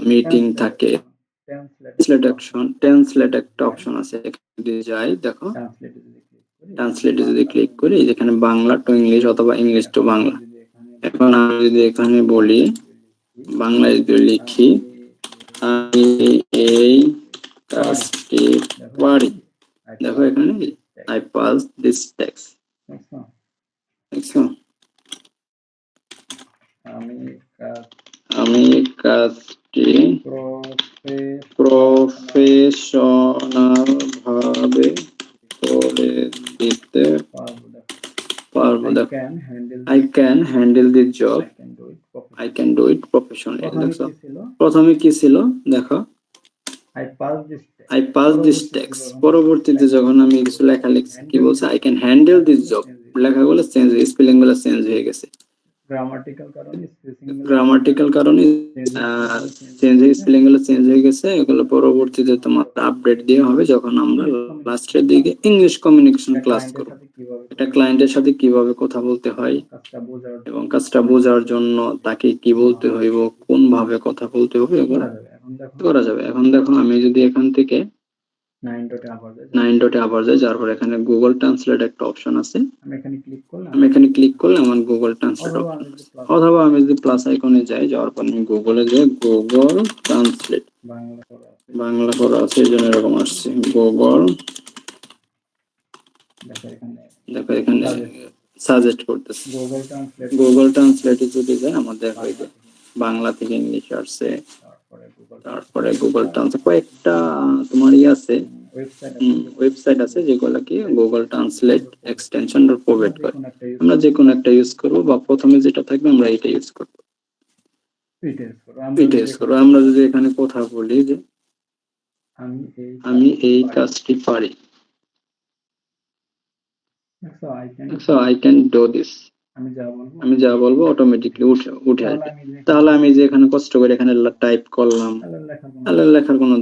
মিটিং থাকে, ট্রান্সলেট একটা অপশন আছে, এখানে যদি যাই দেখো ট্রান্সলেটে যদি ক্লিক করি যেখানে বাংলা টু ইংলিশ অথবা ইংলিশ টু বাংলা। এখন আমি যদি এখানে বলি বাংলায় যদি লিখি আমি এই কাজটি পারি, দেখো এখানে আই পাস দিস টেক্সট। দেখছো আমি কাজটি প্রফেশনাল ভাবে করে দিতে পারবো। দেখো I can handle this job, I can do it professionally. দেখো প্রথমে কি ছিল দেখো আই পাস দিস টেক্সট, পরবর্তীতে যখন আমি কিছু লেখা লিখছি কি বলছে I can handle this job, লেখাগুলো চেঞ্জ, স্পেলিং গুলো চেঞ্জ হয়ে গেছে, গ্রামাটিক্যাল কারণে চেঞ্জ, স্পেলিং গুলো চেঞ্জ হয়ে গেছে। এগুলো পরবর্তীতে তোমার আপডেট দিয়ে হবে যখন আমরা লাস্টের দিকে ইংলিশ কমিউনিকেশন ক্লাস করব। এটা ক্লায়েন্টের সাথে কিভাবে কথা বলতে হয় এবং কাজটা বোঝার জন্য তাকে কি বলতে হইব, কোন ভাবে কথা বলতে হবে, এগুলো করা যাবে। এখন দেখো আমি যদি এখান থেকে 9 ডটে আবার যাই, যার পর এখানে গুগল ট্রান্সলেট একটা অপশন আছে, আমি এখানে ক্লিক করলে আমার গুগল ট্রান্সলেট অপশন আছে। অথবা আমি যদি প্লাস আইকনে যাই, যাওয়ার পর আমি গুগলে যাই গুগল ট্রান্সলেট, বাংলা করা আছে এই জন্য এরকম আসছে গুগল। দেখো এখানে সাজেস্ট করতেছে গুগল ট্রান্সলেটে যদি যাই আমাদের হয়ে যায় বাংলা থেকে ইংলিশ আসছে, তারপরে গুগল ট্রান্সলেট কয়েকটা তোমার আছে ওয়েবসাইট আছে যেগুলো কি গুগল ট্রান্সলেট এক্সটেনশন প্রোভাইড করে। আমরা যে কোনো একটা ইউজ করব বা প্রথমে যেটা থাকবে আমরা এটা ইউজ করব, এটা ইউজ করব। আমরা যদি এখানে কথা বলি যে আমি এই কাজটি পারি, so I can do this, আমি যা বলবো অটোমেটিকলি উঠে আসবে। তাহলে আমি যে এখানে কষ্ট করে এখানে টাইপ করলাম, তাহলে লেখার কোনো